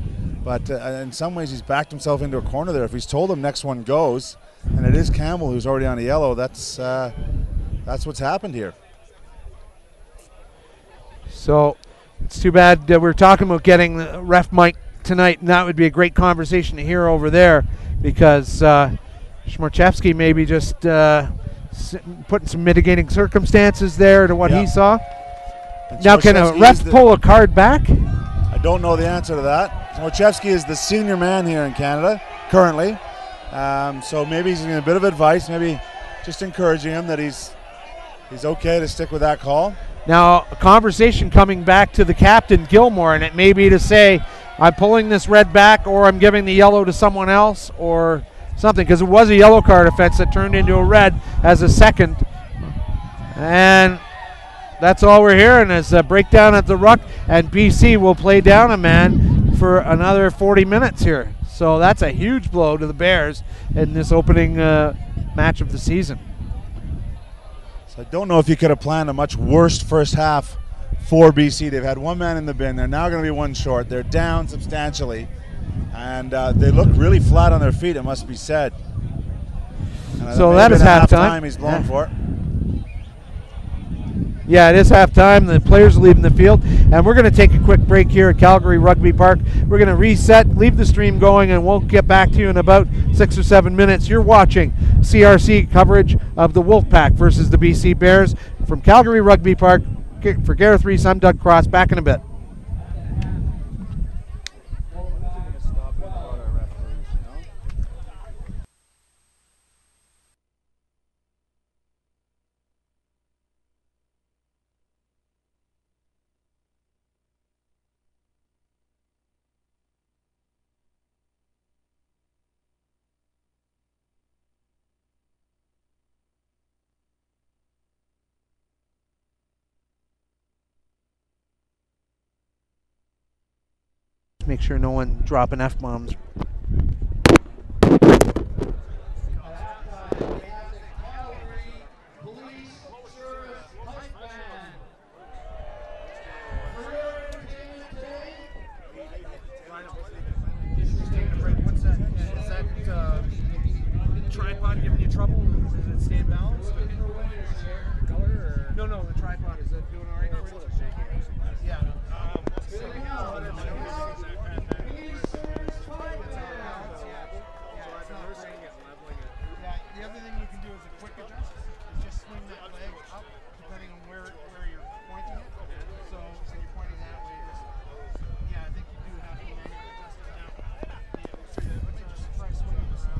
but in some ways he's backed himself into a corner there. If he's told him next one goes, and it is Campbell who's already on a yellow, that's what's happened here. So it's too bad we're talking about getting the ref mic tonight, and that would be a great conversation to hear over there, because Smorczewski maybe just putting some mitigating circumstances there to what he saw. Now, can a ref pull a card back? I don't know the answer to that. Smorczewski is the senior man here in Canada currently, so maybe he's giving a bit of advice, maybe just encouraging him that he's okay to stick with that call. Now, a conversation coming back to the captain, Gilmore, and it may be to say, I'm pulling this red back, or I'm giving the yellow to someone else, or something, because it was a yellow card offense that turned into a red as a second. And that's all we're hearing is a breakdown at the ruck, and BC will play down a man for another 40 minutes here. So that's a huge blow to the Bears in this opening match of the season. So I don't know if you could have planned a much worse first half for BC. They've had one man in the bin. They're now going to be one short. They're down substantially. And they look really flat on their feet, it must be said. So that is halftime. He's blown for. Yeah, it is halftime. The players are leaving the field. And we're going to take a quick break here at Calgary Rugby Park. We're going to reset, leave the stream going, and we'll get back to you in about 6 or 7 minutes. You're watching CRC coverage of the Wolfpack versus the BC Bears from Calgary Rugby Park. For Gareth Reese, I'm Doug Cross. Back in a bit. Make sure no one dropping F-bombs. Tripod giving you trouble? Does it stay balanced? Color or? No, the tripod. Is it doing all right? It's a little shaky. Yeah. The other thing you can do is a quick adjust. Is just swing that leg up, depending on where you're pointing it. So you're pointing that way. Yeah, I think you do have to adjust it down. Yeah, but just try swinging this up.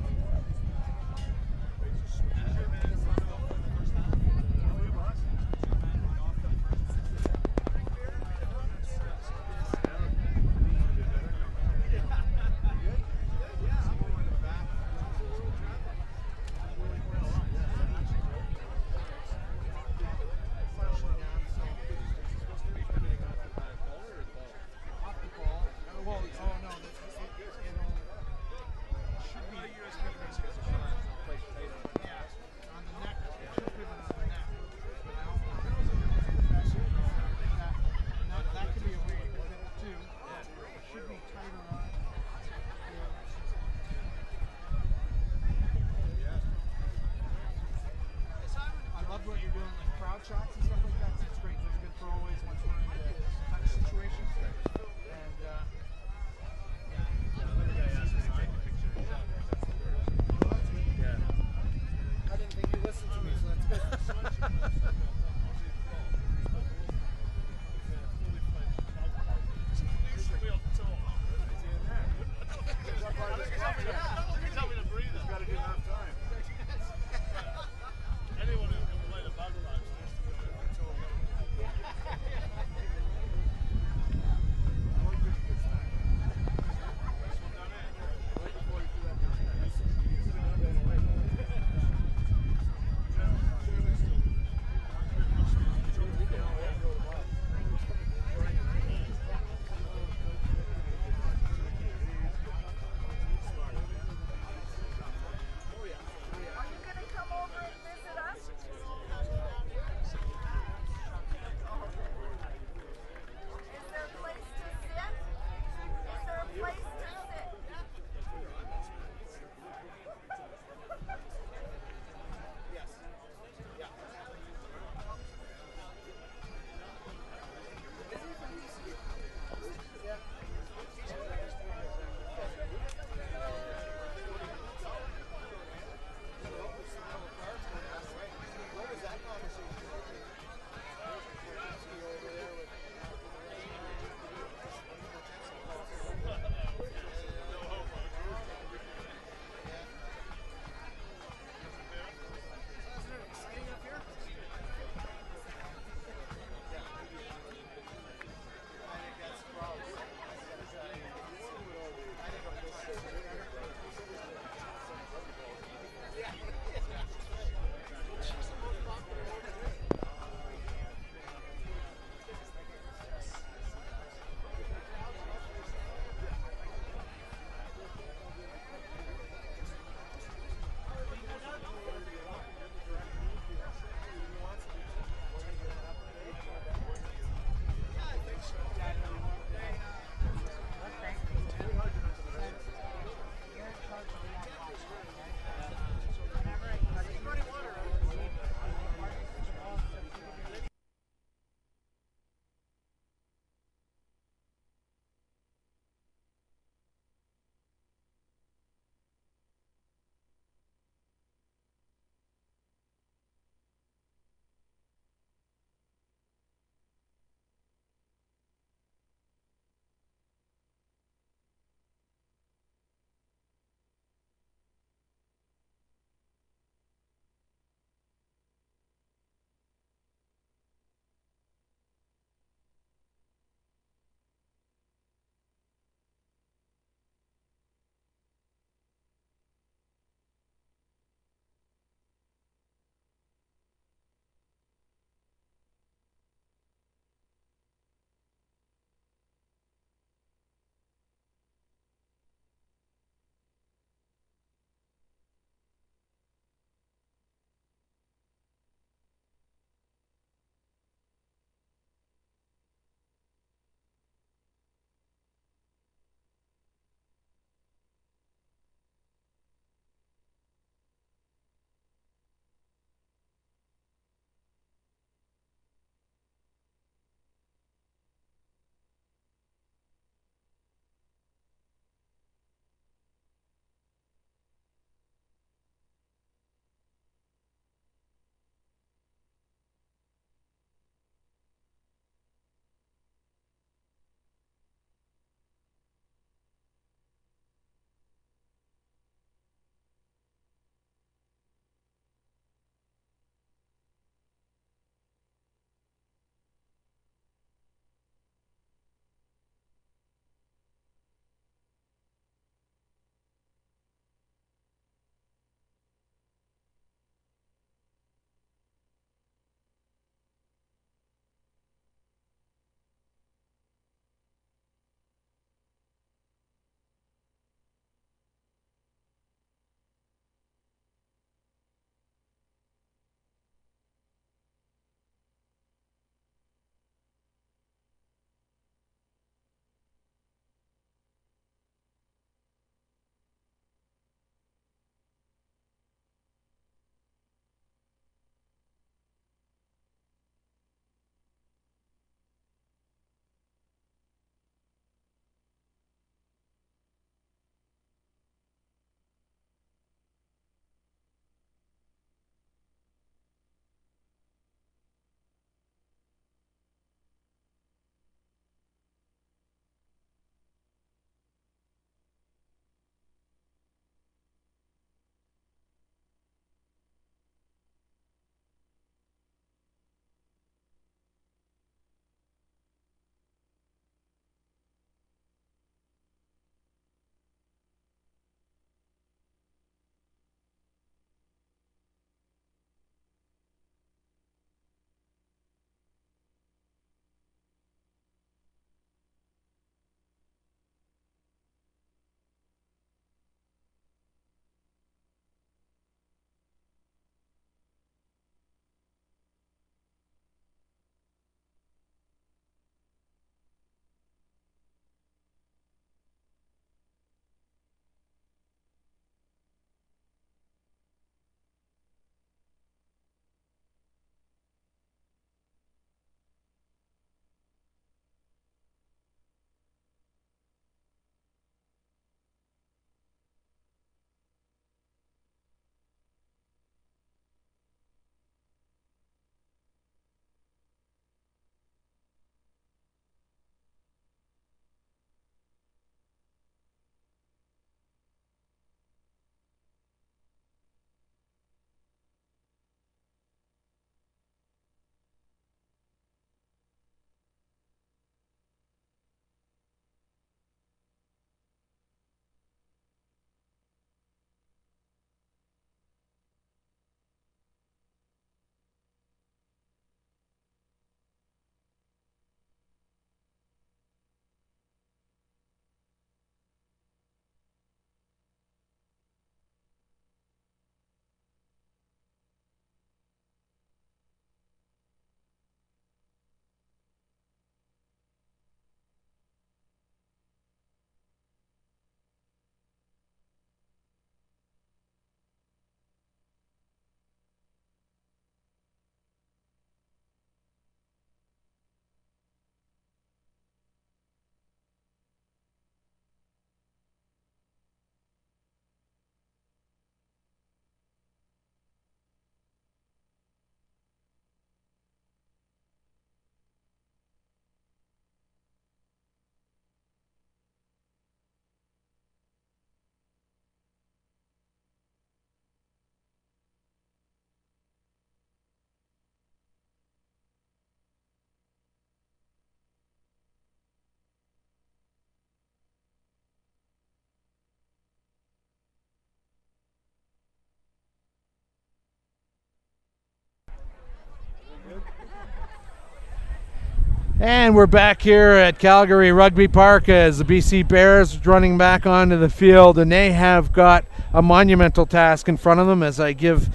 And we're back here at Calgary Rugby Park as the BC Bears running back onto the field, and they have got a monumental task in front of them as I give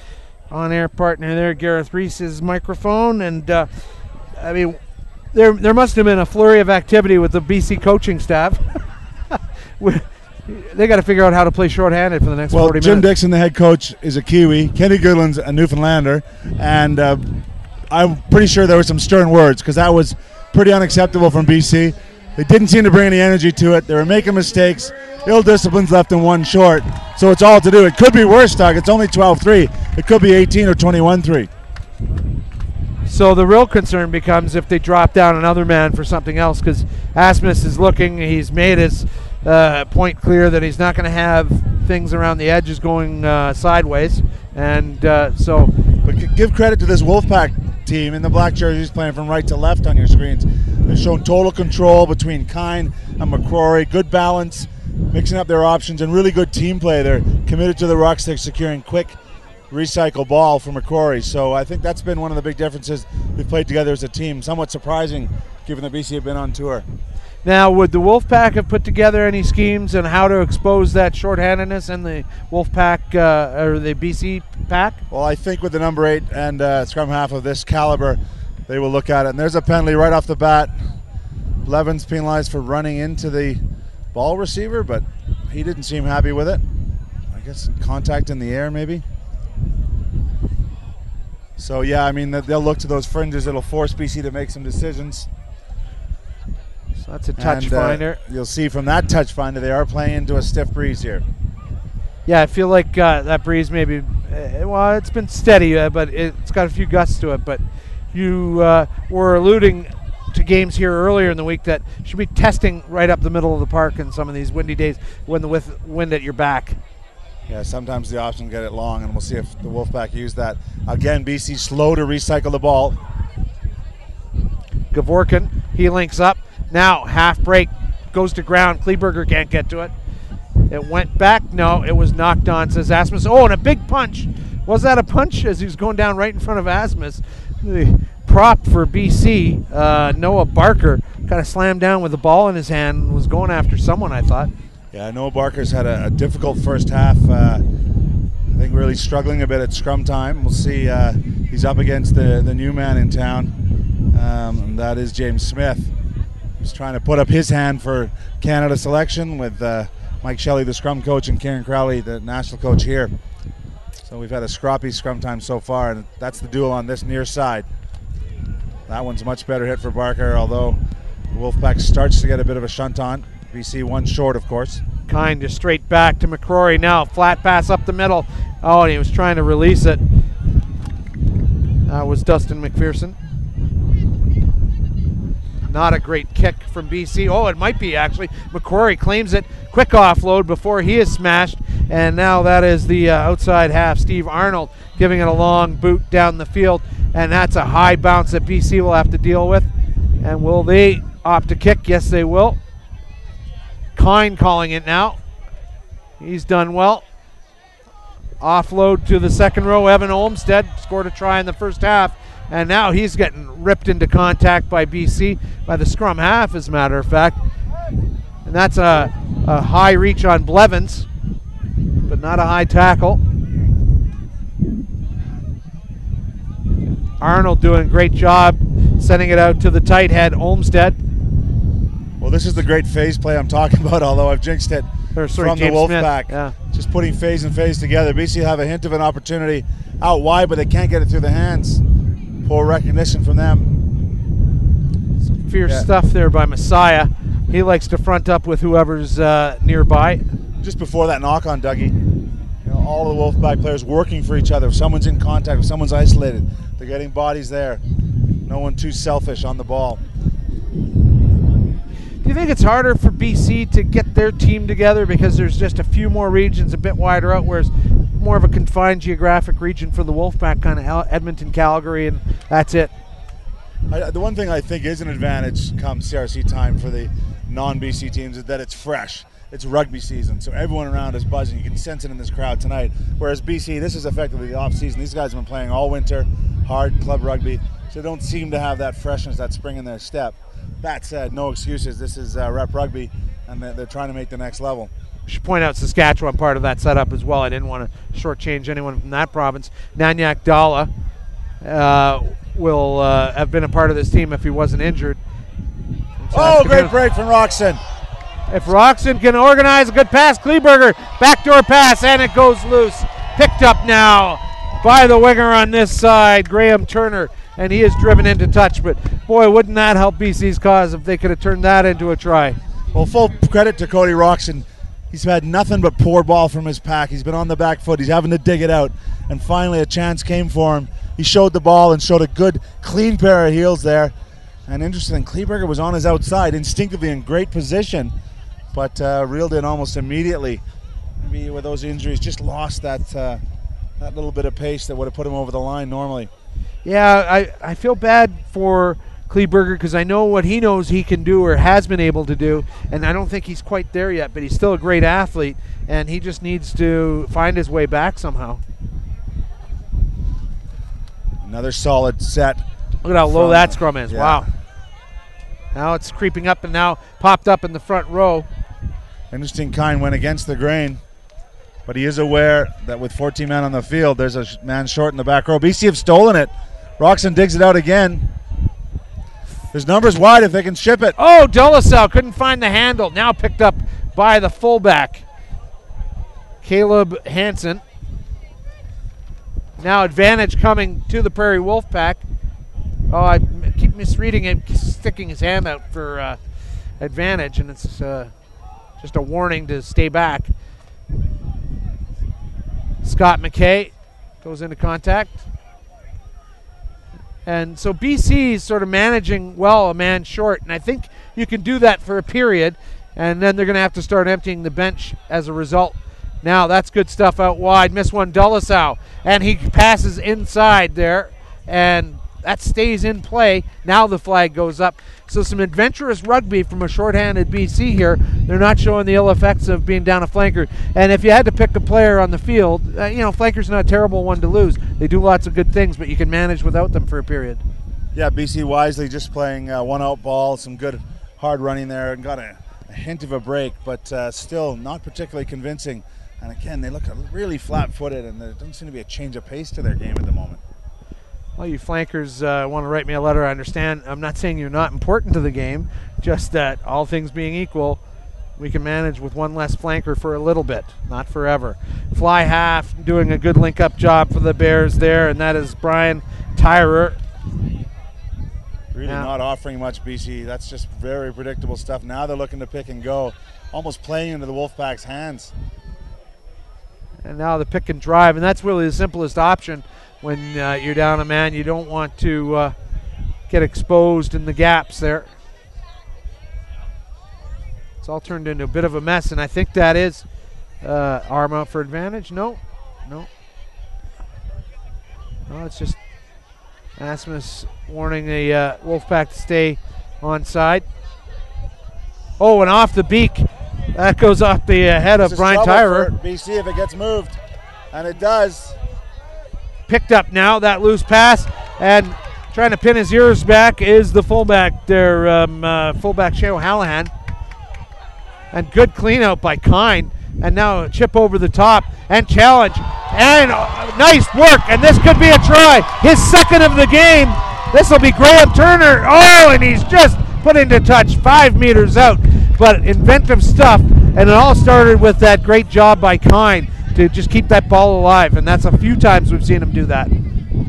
on-air partner there, Gareth Reese, his microphone. And I mean, there must have been a flurry of activity with the BC coaching staff. They got to figure out how to play shorthanded for the next 40 minutes. Jim Dixon, the head coach, is a Kiwi. Kenny Goodland's a Newfoundlander, and I'm pretty sure there were some stern words because that was pretty unacceptable from BC. They didn't seem to bring any energy to it. They were making mistakes. Ill disciplines left them one short. So it's all to do. It could be worse, Doug. It's only 12-3. It could be 18 or 21-3. So the real concern becomes if they drop down another man for something else, because Asmus is looking. He's made his point clear that he's not going to have things around the edges going sideways. And so... But give credit to this Wolfpack team in the black jerseys playing from right to left on your screens. They've shown total control between Kine and McCrory, good balance, mixing up their options, and really good team play. They're committed to the ruck stick, securing quick recycle ball for McCrory. So I think that's been one of the big differences. We've played together as a team. Somewhat surprising given that BC have been on tour. Now, would the Wolfpack have put together any schemes on how to expose that shorthandedness in the Wolfpack or the BC pack? Well, I think with the number 8 and scrum half of this caliber, they will look at it. And there's a penalty right off the bat. Levin's penalized for running into the ball receiver, but he didn't seem happy with it. I guess contact in the air, maybe. So, yeah, I mean, they'll look to those fringes. It'll force BC to make some decisions. So that's a touch finder. You'll see from that touch finder they are playing into a stiff breeze here. Yeah, I feel like that breeze maybe, well, it's been steady, but it's got a few gusts to it. But you were alluding to games here earlier in the week that should be testing right up the middle of the park in some of these windy days when the wind at your back. Yeah, sometimes the options get it long, and we'll see if the Wolfpack use that. Again, BC slow to recycle the ball. Gavorkin, he links up. Now, half break, goes to ground. Kleberger can't get to it. It went back. No, it was knocked on, says Asmus. Oh, and a big punch. Was that a punch as he was going down right in front of Asmus? The prop for BC, Noah Barker, kind of slammed down with the ball in his hand and was going after someone, I thought. Yeah, Noah Barker's had a difficult first half. I think really struggling a bit at scrum time. We'll see. He's up against the new man in town, and that is James Smith. He's trying to put up his hand for Canada selection with Mike Shelley, the scrum coach, and Kieran Crowley, the national coach here. So we've had a scrappy scrum time so far, and that's the duel on this near side. That one's much better hit for Barker, although the Wolfpack starts to get a bit of a shunt on. BC one short, of course. Kind of straight back to McCrory now. Flat pass up the middle. Oh, and he was trying to release it. That was Dustin McPherson. Not a great kick from BC. Oh, it might be actually. McCrory claims it. Quick offload before he is smashed. And now that is the outside half. Steve Arnold giving it a long boot down the field. And that's a high bounce that BC will have to deal with. And will they opt to kick? Yes, they will. Kine calling it now. He's done well. Offload to the second row. Evan Olmsted scored a try in the first half. And now he's getting ripped into contact by BC, by the scrum half, as a matter of fact. And that's a high reach on Blevins, but not a high tackle. Arnold doing a great job sending it out to the tight head, Olmsted. Well, this is the great phase play I'm talking about, although I've jinxed it from the Wolfpack. Yeah. Just putting phase and phase together. BC have a hint of an opportunity out wide, but they can't get it through the hands. Poor recognition from them. Some fierce stuff there by Messiah. He likes to front up with whoever's nearby. Just before that knock on Dougie, all the Wolfpack players working for each other. If someone's in contact, if someone's isolated, they're getting bodies there. No one too selfish on the ball. Do you think it's harder for BC to get their team together because there's just a few more regions a bit wider out, whereas more of a confined geographic region for the Wolfpack, kind of Edmonton, Calgary, and that's it? The one thing I think is an advantage come CRC time for the non-BC teams is that it's fresh. It's rugby season, so everyone around is buzzing. You can sense it in this crowd tonight. Whereas BC, this is effectively the off-season. These guys have been playing all winter, hard club rugby, so they don't seem to have that freshness, that spring in their step. That said, no excuses. This is rep rugby, and they're trying to make the next level. I should point out Saskatchewan part of that setup as well. I didn't want to shortchange anyone from that province. Nanyak Dalla will have been a part of this team if he wasn't injured. Oh, great break from Roxon. If Roxon can organize a good pass, Kleberger, backdoor pass, and it goes loose. Picked up now by the winger on this side, Graham Turner, and he is driven into touch. But boy, wouldn't that help BC's cause if they could have turned that into a try. Well, full credit to Cody Roxon. He's had nothing but poor ball from his pack. He's been on the back foot. He's having to dig it out. And finally a chance came for him. He showed the ball and showed a good, clean pair of heels there. And interesting, Kleberger was on his outside, instinctively in great position, but reeled in almost immediately. Maybe with those injuries, just lost that little bit of pace that would have put him over the line normally. Yeah, I feel bad for Kleberger because I know what he knows he can do or has been able to do, and I don't think he's quite there yet, but he's still a great athlete, and he just needs to find his way back somehow. Another solid set. Look at how low that scrum is. Yeah. Wow. Now it's creeping up and now popped up in the front row. Interesting kind went against the grain, but he is aware that with 14 men on the field, there's a man short in the back row. BC have stolen it. Roxon digs it out again. There's numbers wide if they can ship it. Oh, Delasau couldn't find the handle. Now picked up by the fullback, Caleb Hansen. Now advantage coming to the Prairie Wolfpack. Oh, I keep misreading him, sticking his hand out for advantage, and it's just a warning to stay back. Scott McKay goes into contact. And so BC's sort of managing well a man short, and I think you can do that for a period, and then they're going to have to start emptying the bench as a result. Now that's good stuff out wide. Miss one, Delasau, and he passes inside there, and that stays in play. Now the flag goes up. So some adventurous rugby from a shorthanded BC here. They're not showing the ill effects of being down a flanker. And if you had to pick a player on the field, flanker's not a terrible one to lose. They do lots of good things, but you can manage without them for a period. Yeah, BC wisely just playing one out ball, some good hard running there, and got a hint of a break, but still not particularly convincing. And again, they look really flat-footed, and there doesn't seem to be a change of pace to their game at the moment. Well, you flankers want to write me a letter. I understand. I'm not saying you're not important to the game, just that all things being equal, we can manage with one less flanker for a little bit, not forever. Fly half, doing a good link-up job for the Bears there, and that is Brian Tyrer. Really not offering much, BC. That's just very predictable stuff. Now they're looking to pick and go, almost playing into the Wolfpack's hands. And now the pick and drive, and that's really the simplest option. When you're down a man, you don't want to get exposed in the gaps there. It's all turned into a bit of a mess, and I think that is Arma for advantage. No. It's just Asmus warning the Wolfpack to stay onside. Oh, and off the beak. That goes off the head of Brian Tyrer. BC if it gets moved, and it does. Picked up now, that loose pass, and trying to pin his ears back is the fullback there, fullback Shea O'Hallahan. And good clean out by Kine, and now a chip over the top, and challenge, and nice work, and this could be a try. His second of the game. This will be Graham Turner. Oh, and he's just put into touch 5 meters out, but inventive stuff, and it all started with that great job by Kine to just keep that ball alive, and that's a few times we've seen him do that.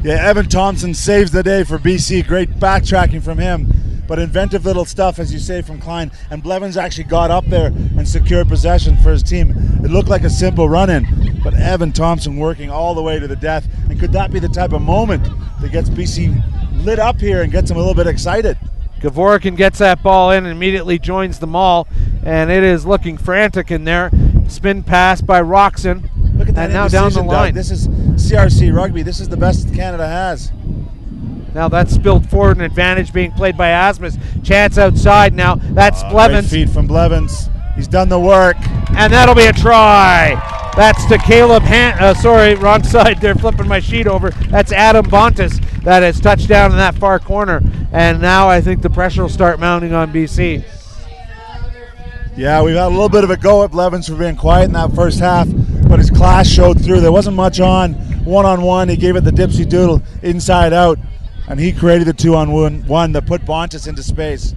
Yeah, Evan Thompson saves the day for BC. Great backtracking from him, but inventive little stuff, as you say, from Klein. And Blevins actually got up there and secured possession for his team. It looked like a simple run-in, but Evan Thompson working all the way to the death. And could that be the type of moment that gets BC lit up here and gets them a little bit excited? Gavorican gets that ball in and immediately joins the maul, and it is looking frantic in there. Spin pass by Roxon. Look at that, and now down the line. Doug. This is CRC rugby. This is the best Canada has. Now that's spilled forward, an advantage being played by Asmus. Chance outside now. That's Blevins. Great feed from Blevins. He's done the work. And that'll be a try. That's to Caleb wrong side there, flipping my sheet over. That's Adam Bontis. that has touched down in that far corner, and now I think the pressure will start mounting on BC. Yeah, we've had a little bit of a go at Blevins for being quiet in that first half, but his class showed through. There wasn't much on one-on-one. He gave it the dipsy doodle inside out, and he created the 2-on-1 that put Bontis into space.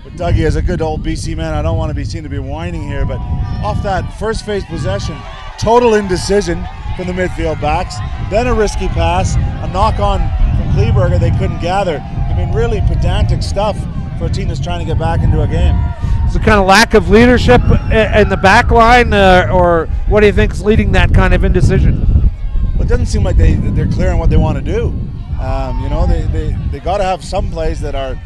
But Dougie, as a good old BC man, I don't want to be seen to be whining here, but off that first phase possession, total indecision from the midfield backs, then a risky pass, a knock-on from Kleberger they couldn't gather. I mean, really pedantic stuff for a team that's trying to get back into a game. It's a kind of lack of leadership in the back line, or what do you think is leading that kind of indecision? Well, it doesn't seem like they're clear on what they want to do. You know, they got to have some plays that are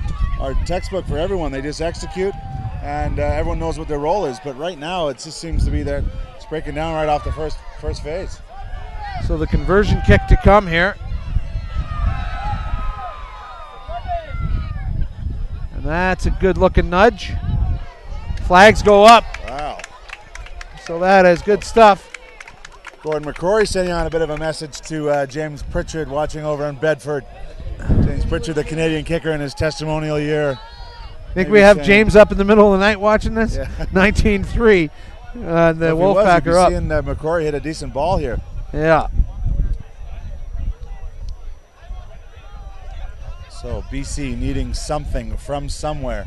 textbook for everyone. They just execute, and everyone knows what their role is. But right now, it just seems to be that it's breaking down right off the first phase. So the conversion kick to come here. And that's a good looking nudge. Flags go up. Wow. So that is good stuff. Gordon McCrory sending on a bit of a message to James Pritchard watching over in Bedford. James Pritchard, the Canadian kicker in his testimonial year. Think we have James up in the middle of the night watching this? Yeah. 19-3. The Wolfpack are up. Seeing McCrory hit a decent ball here. Yeah. So BC needing something from somewhere.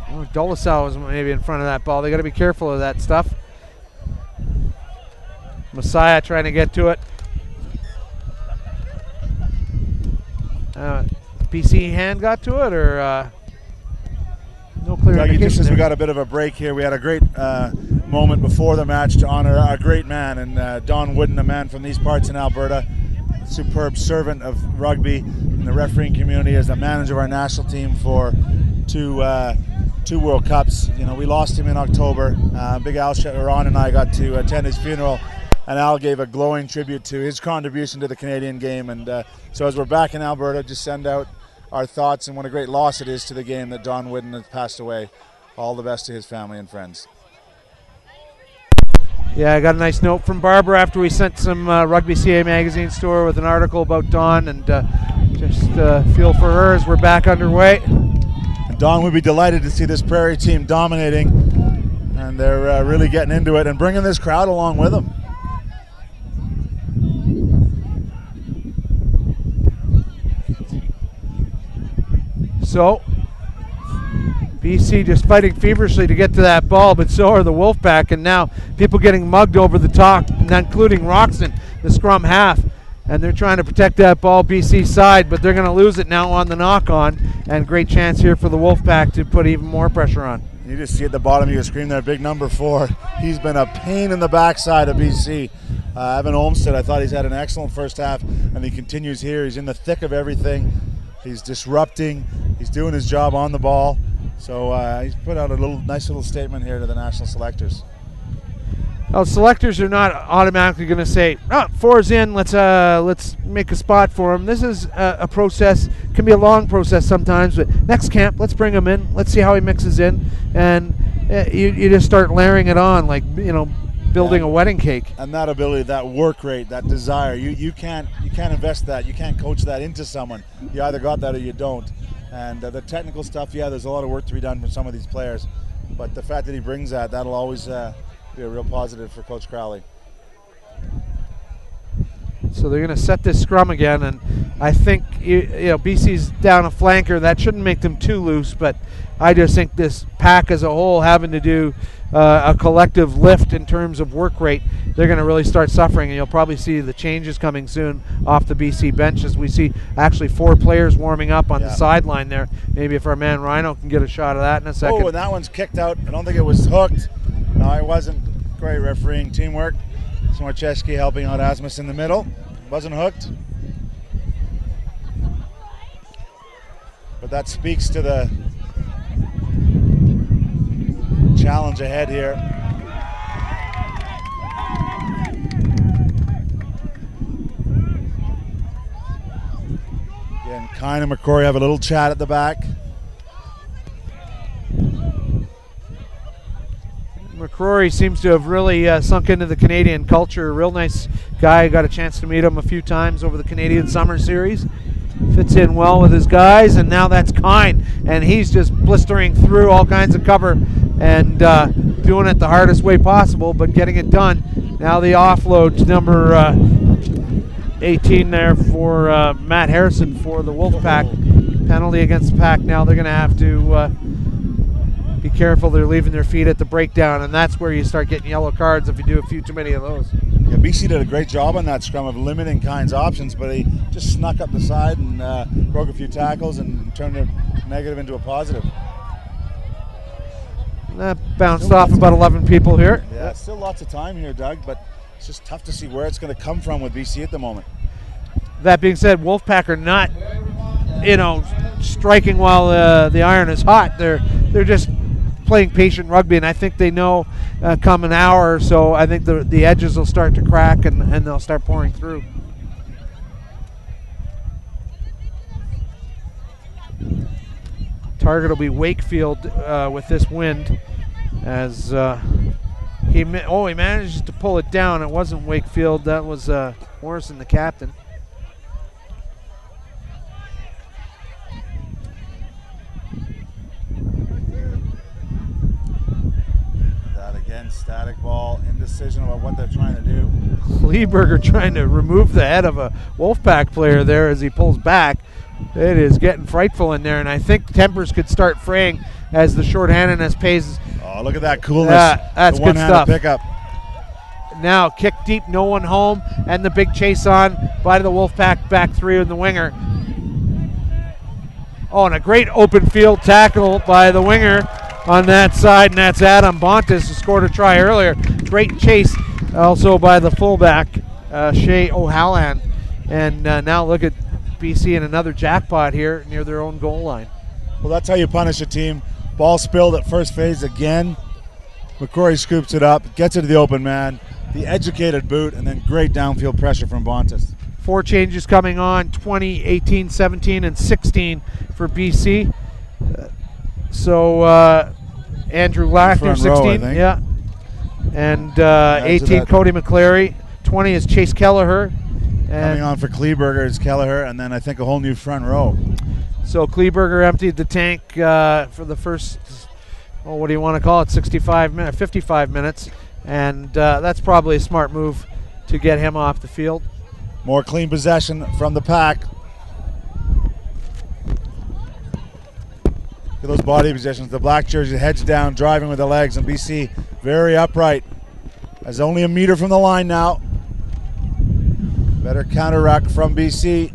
Oh, Dolasau was maybe in front of that ball. They got to be careful of that stuff. Messiah trying to get to it. BC hand got to it, or no clear indication. Just as we got a bit of a break here, we had a great moment before the match to honor a great man, and Don Wooden, a man from these parts in Alberta, superb servant of rugby in the refereeing community, as the manager of our national team for two World Cups. You know, we lost him in October. Big Al Sharon and I got to attend his funeral, and Al gave a glowing tribute to his contribution to the Canadian game. And so as we're back in Alberta, just send out our thoughts and what a great loss it is to the game that Don Wooden has passed away. All the best to his family and friends. Yeah, I got a nice note from Barbara after we sent some Rugby CA magazine store with an article about Don, and just feel for her as we're back underway. And Don would be delighted to see this Prairie team dominating, and they're really getting into it and bringing this crowd along with them. So BC just fighting feverishly to get to that ball, but so are the Wolfpack, and now people getting mugged over the top, including Roxon, the scrum half, and they're trying to protect that ball BC side, but they're going to lose it now on the knock-on, and great chance here for the Wolfpack to put even more pressure on. You just see at the bottom of your screen there, big number 4. He's been a pain in the backside of BC. Evan Olmsted, I thought he's had an excellent first half, and he continues here. He's in the thick of everything. He's disrupting. He's doing his job on the ball. So he's put out a nice little statement here to the national selectors. Well, selectors are not automatically going to say, "Oh, 4's in. Let's make a spot for him." This is a process. Can be a long process sometimes, but next camp, let's bring him in. Let's see how he mixes in, and you just start layering it on, like, you know, building a wedding cake. And that ability, that work rate, that desire, you can't invest that. You can't coach that into someone. You either got that or you don't. And the technical stuff, yeah, there's a lot of work to be done for some of these players. But the fact that he brings that'll always be a real positive for Coach Crowley. So they're going to set this scrum again, and I think BC's down a flanker. That shouldn't make them too loose, but I just think this pack as a whole having to do a collective lift in terms of work rate, they're going to really start suffering, and you'll probably see the changes coming soon off the BC bench as we see actually 4 players warming up on the sideline there. Maybe if our man Rhino can get a shot of that in a second. Oh, and that one's kicked out. I don't think it was hooked. No, it wasn't. Great refereeing teamwork. Smarcheski helping out Asmus in the middle. Wasn't hooked. But that speaks to the challenge ahead here. Again, Kine and McCrory have a little chat at the back. McCrory seems to have really sunk into the Canadian culture. Real nice guy. Got a chance to meet him a few times over the Canadian Summer Series. Fits in well with his guys, and now that's Kine, and he's just blistering through all kinds of cover and doing it the hardest way possible, but getting it done. Now the offload to number 18 there for Matt Harrison for the Wolfpack. Penalty against the Pack. Now they're going to have to be careful. They're leaving their feet at the breakdown, and that's where you start getting yellow cards if you do a few too many of those. Yeah, BC did a great job on that scrum of limiting Kine's options, but he just snuck up the side and broke a few tackles and turned a negative into a positive. That bounced off about 11 people here. Yeah, still lots of time here, Doug, but it's just tough to see where it's going to come from with BC at the moment. That being said, Wolfpack are not, striking while the iron is hot. They're just playing patient rugby, and I think they know come an hour or so, I think the edges will start to crack and they'll start pouring through. Target will be Wakefield with this wind, as he manages to pull it down. It wasn't Wakefield, that was Morrison, the captain. Static ball, indecision about what they're trying to do. Kleberger trying to remove the head of a Wolfpack player there as he pulls back. It is getting frightful in there, and I think tempers could start fraying as the shorthandedness pays. Oh, look at that coolness. That's good stuff. Pickup. Now kick deep, no one home, and the big chase on by the Wolfpack back three in the winger. Oh, and a great open field tackle by the winger on that side, and that's Adam Bontis, who scored a try earlier. Great chase also by the fullback, Shea O'Halloran. And now look at BC in another jackpot here near their own goal line. Well, that's how you punish a team. Ball spilled at first phase again. McCrory scoops it up, gets it to the open man, the educated boot, and then great downfield pressure from Bontis. 4 changes coming on, 20, 18, 17, and 16 for BC. So Andrew Lackner, 16, yeah, and 18 Cody McClary, 20 is Chase Kelleher. Coming on for Kleberger is Kelleher, and then I think a whole new front row. So Kleberger emptied the tank for the first, what do you want to call it, 55 minutes, and that's probably a smart move to get him off the field. More clean possession from the Pack. Those body positions, the black jersey heads down, driving with the legs, and BC very upright. As only a meter from the line now. Better counter ruck from BC.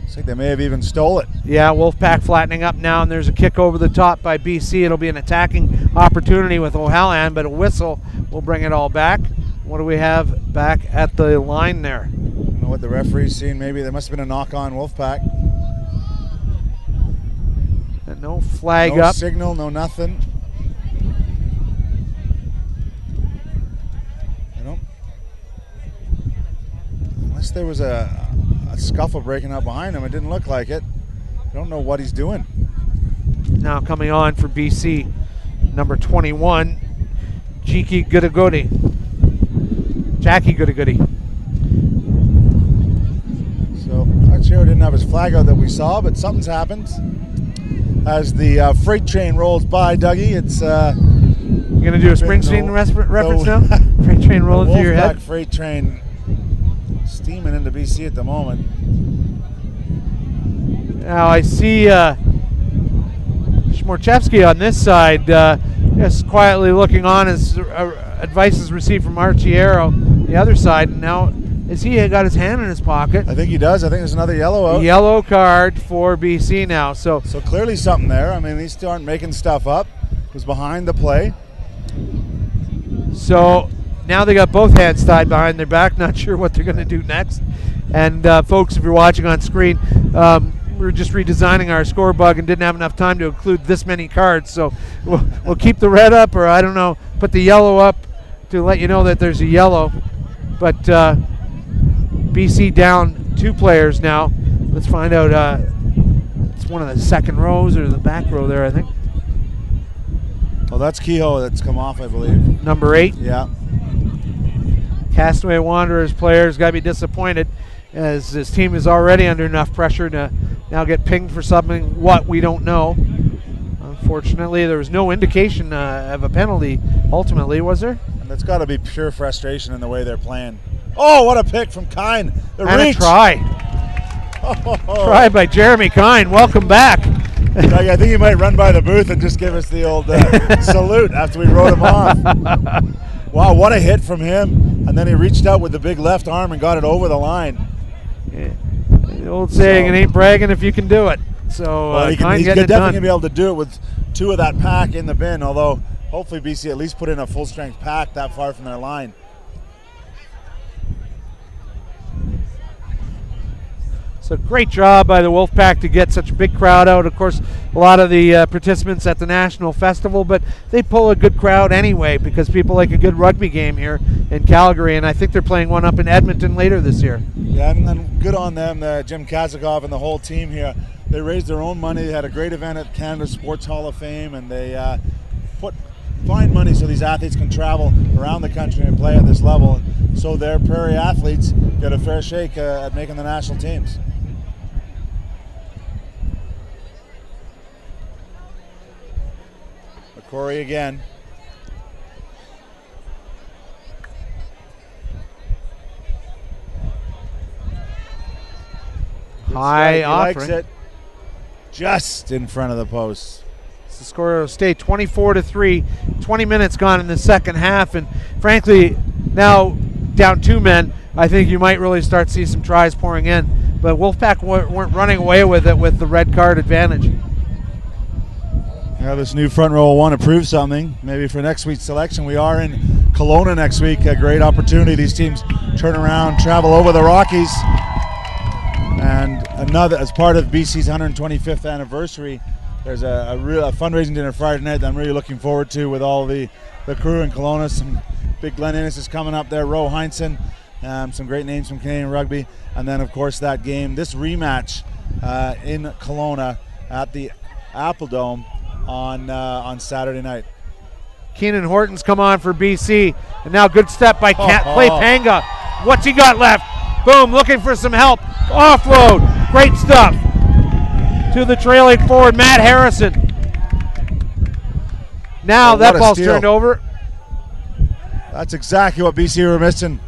Looks like they may have even stole it. Yeah, Wolfpack flattening up now, and there's a kick over the top by BC. It'll be an attacking opportunity with O'Halloran, but a whistle will bring it all back. What do we have back at the line there? I don't know what the referee's seen. Maybe there must have been a knock on Wolfpack. And no flag no up. No signal, no nothing. Unless there was a scuffle breaking out behind him, it didn't look like it. I don't know what he's doing. Now coming on for BC, number 21, Jackie Goodagoody. So Archero didn't have his flag out that we saw, but something's happened. As the freight train rolls by, Dougie, it's you're gonna do a Springsteen reference now? Freight train rolling through your head. Freight train steaming into BC at the moment. Now I see Shmorchevsky on this side, just quietly looking on as advice is received from Archiero, the other side. And now, is he got his hand in his pocket? I think he does. I think there's another yellow out. Yellow card for BC now. So clearly something there. I mean, these two aren't making stuff up. It was behind the play. So now they got both hands tied behind their back. Not sure what they're going to do next. And folks, if you're watching on screen, we were just redesigning our score bug and didn't have enough time to include this many cards. So we'll keep the red up, or I don't know, put the yellow up to let you know that there's a yellow. But BC down 2 players now. Let's find out. It's one of the second rows or the back row there, I think. Well, that's Kehoe that's come off, I believe. Number 8. Yeah. Castaway Wanderers players got to be disappointed, as his team is already under enough pressure to now get pinged for something what we don't know. Unfortunately, there was no indication of a penalty ultimately, was there? And it's got to be pure frustration in the way they're playing. Oh, what a pick from Kine. The and reach. A try. Try by Jeremy Kine. Welcome back. I think he might run by the booth and just give us the old salute after we wrote him off. Wow, what a hit from him. And then he reached out with the big left arm and got it over the line. Yeah. The old saying, it ain't bragging if you can do it. So well, he's definitely going to be able to do it with 2 of that pack in the bin, although hopefully BC at least put in a full-strength pack that far from their line. So great job by the Wolfpack to get such a big crowd out. Of course, a lot of the participants at the National Festival, but they pull a good crowd anyway because people like a good rugby game here in Calgary, and I think they're playing one up in Edmonton later this year. Yeah, and good on them, Jim Kazakov and the whole team here. They raised their own money. They had a great event at Canada Sports Hall of Fame, and they find money so these athletes can travel around the country and play at this level. So their Prairie athletes get a fair shake at making the national teams. McCrory again. High offering. Likes it. Just in front of the post. The score will stay 24-3. 20 minutes gone in the second half, and frankly, now down 2 men, I think you might really start to see some tries pouring in. But Wolfpack weren't running away with it with the red card advantage. Yeah, this new front row will want to prove something. Maybe for next week's selection. We are in Kelowna next week. A great opportunity. These teams turn around, travel over the Rockies. And another, as part of BC's 125th anniversary, there's a fundraising dinner Friday night that I'm really looking forward to with all the crew in Kelowna. Some big Glenn Innes is coming up there, Ro Heinsohn, some great names from Canadian rugby. And then, of course, that game, this rematch in Kelowna at the Apple Dome on Saturday night. Keenan Horton's come on for BC, and now good step by Clay Panga. What's he got left? Boom, looking for some help. Offload, great stuff. To the trailing forward, Matt Harrison. Now that ball's turned over. That's exactly what BC were missing.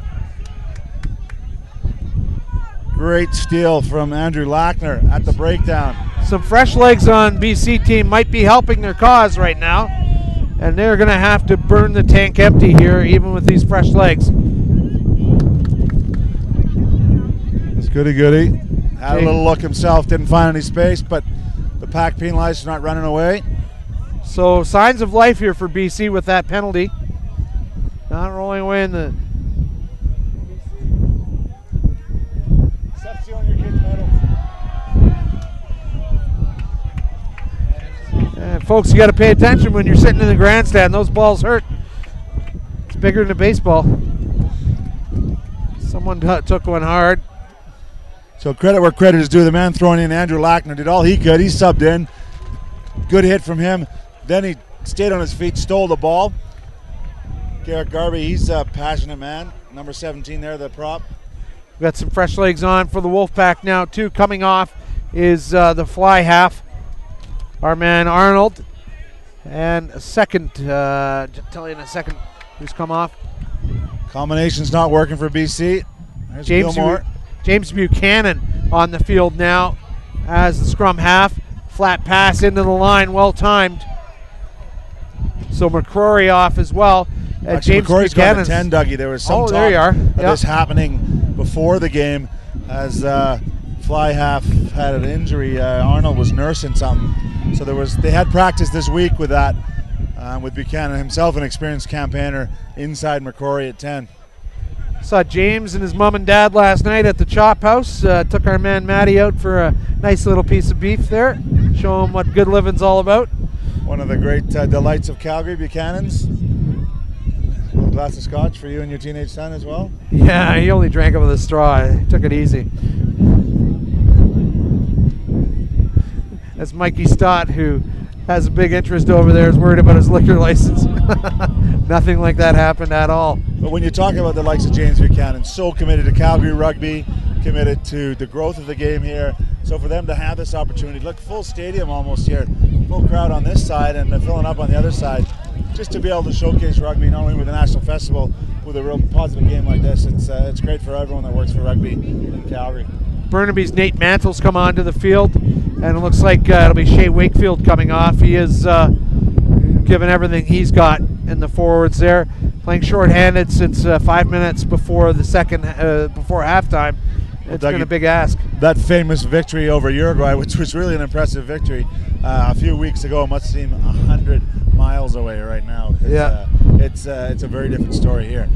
Great steal from Andrew Lackner at the breakdown. Some fresh legs on BC team might be helping their cause right now, and they're going to have to burn the tank empty here, even with these fresh legs. It's goody. Had a little look himself, didn't find any space, but the pack penalized for not running away. So signs of life here for BC with that penalty. Not rolling away in the... Stop stealing your kids' medals. Folks, you got to pay attention when you're sitting in the grandstand. Those balls hurt. It's bigger than a baseball. Someone took one hard. So credit where credit is due. The man throwing in, Andrew Lackner, did all he could. He subbed in. Good hit from him. Then he stayed on his feet, stole the ball. Garrett Garvey, he's a passionate man. Number 17 there, the prop. We've got some fresh legs on for the Wolfpack now, too. Coming off is the fly half. Our man Arnold. And a second, tell you in a second who's come off. Combination's not working for BC. There's Gilmore. James Buchanan on the field now as the scrum half. Flat pass into the line, well timed. So McCrory off as well. James McCrory's got a Buchanan's 10, Dougie. There was some there you are. of this happening before the game as fly half had an injury. Arnold was nursing something. So they had practice this week with that, with Buchanan himself, an experienced campaigner inside McCrory at 10. Saw James and his mom and dad last night at the Chop House. Took our man Matty out for a nice little piece of beef there. Show him what good living's all about. One of the great delights of Calgary, Buchanan's. A little glass of scotch for you and your teenage son as well. Yeah, he only drank it with a straw. He took it easy. That's Mikey Stott, who has a big interest over there, is worried about his liquor license. Nothing like that happened at all. But when you talk about the likes of James Buchanan, so committed to Calgary rugby, committed to the growth of the game here. So for them to have this opportunity, look, full stadium almost here, full crowd on this side and filling up on the other side, just to be able to showcase rugby, not only with the National Festival, with a real positive game like this. It's great for everyone that works for rugby in Calgary. Burnaby's Nate Mantle's come onto the field, and it looks like it'll be Shea Wakefield coming off. He is given everything he's got in the forwards there, playing shorthanded since 5 minutes before the before halftime. It's been a big ask. That famous victory over Uruguay, which was really an impressive victory a few weeks ago, must seem 100 miles away right now. Yeah, it's a very different story here.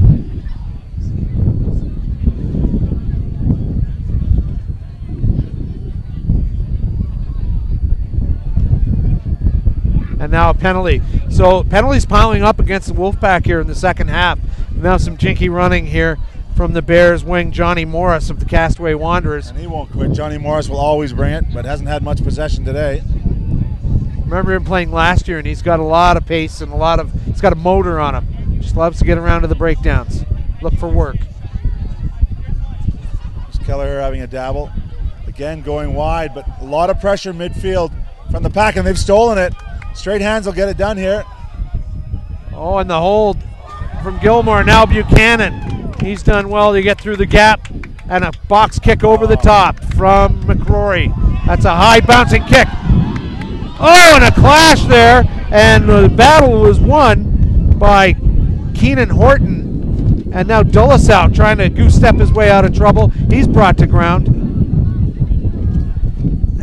And now a penalty. So penalties piling up against the Wolfpack here in the second half. Now some jinky running here from the Bears wing, Johnny Morris of the Castaway Wanderers. And he won't quit. Johnny Morris will always bring it, but hasn't had much possession today. Remember him playing last year, and he's got a lot of pace and he's got a motor on him. Just loves to get around to the breakdowns. Look for work. There's Keller having a dabble. Again going wide, but a lot of pressure midfield from the pack, and they've stolen it. Straight hands will get it done here. Oh, and the hold from Gilmore. Now Buchanan. He's done well to get through the gap. And a box kick over the top from McCrory. That's a high bouncing kick. Oh, and a clash there. And the battle was won by Keenan Horton. And now Dulles out trying to goose step his way out of trouble. He's brought to ground.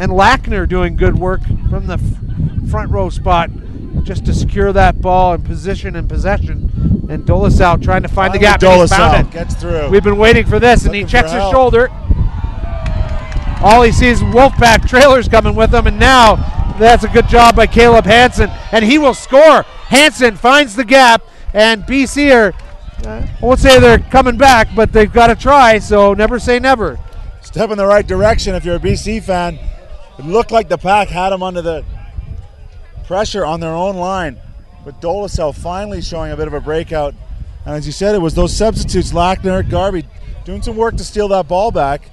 And Lackner doing good work from the front row spot just to secure that ball in position and possession. And Dulles out trying to find the gap. Dulles found out, it. gets through. We've been waiting for this, and he checks his shoulder. All he sees is Wolfpack trailers coming with him, and now that's a good job by Caleb Hansen, and he will score. Hansen finds the gap, and BC are, I won't say they're coming back, but they've got to try, so never say never. Step in the right direction if you're a BC fan. It looked like the pack had them under the pressure on their own line, but Dolezal finally showing a bit of a breakout. And as you said, it was those substitutes, Lackner, Garvey, doing some work to steal that ball back.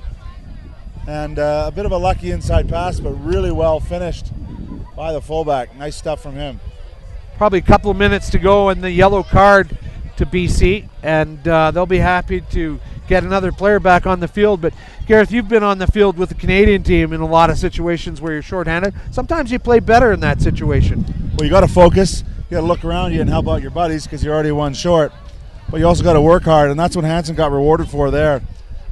And a bit of a lucky inside pass, but really well finished by the fullback. Nice stuff from him. Probably a couple of minutes to go in the yellow card to BC, and they'll be happy to get another player back on the field. But Gareth, you've been on the field with the Canadian team in a lot of situations where you're shorthanded. Sometimes you play better in that situation. Well, you got to focus. You got to look around you and help out your buddies because you're already one short. But you also got to work hard, and that's what Hansen got rewarded for there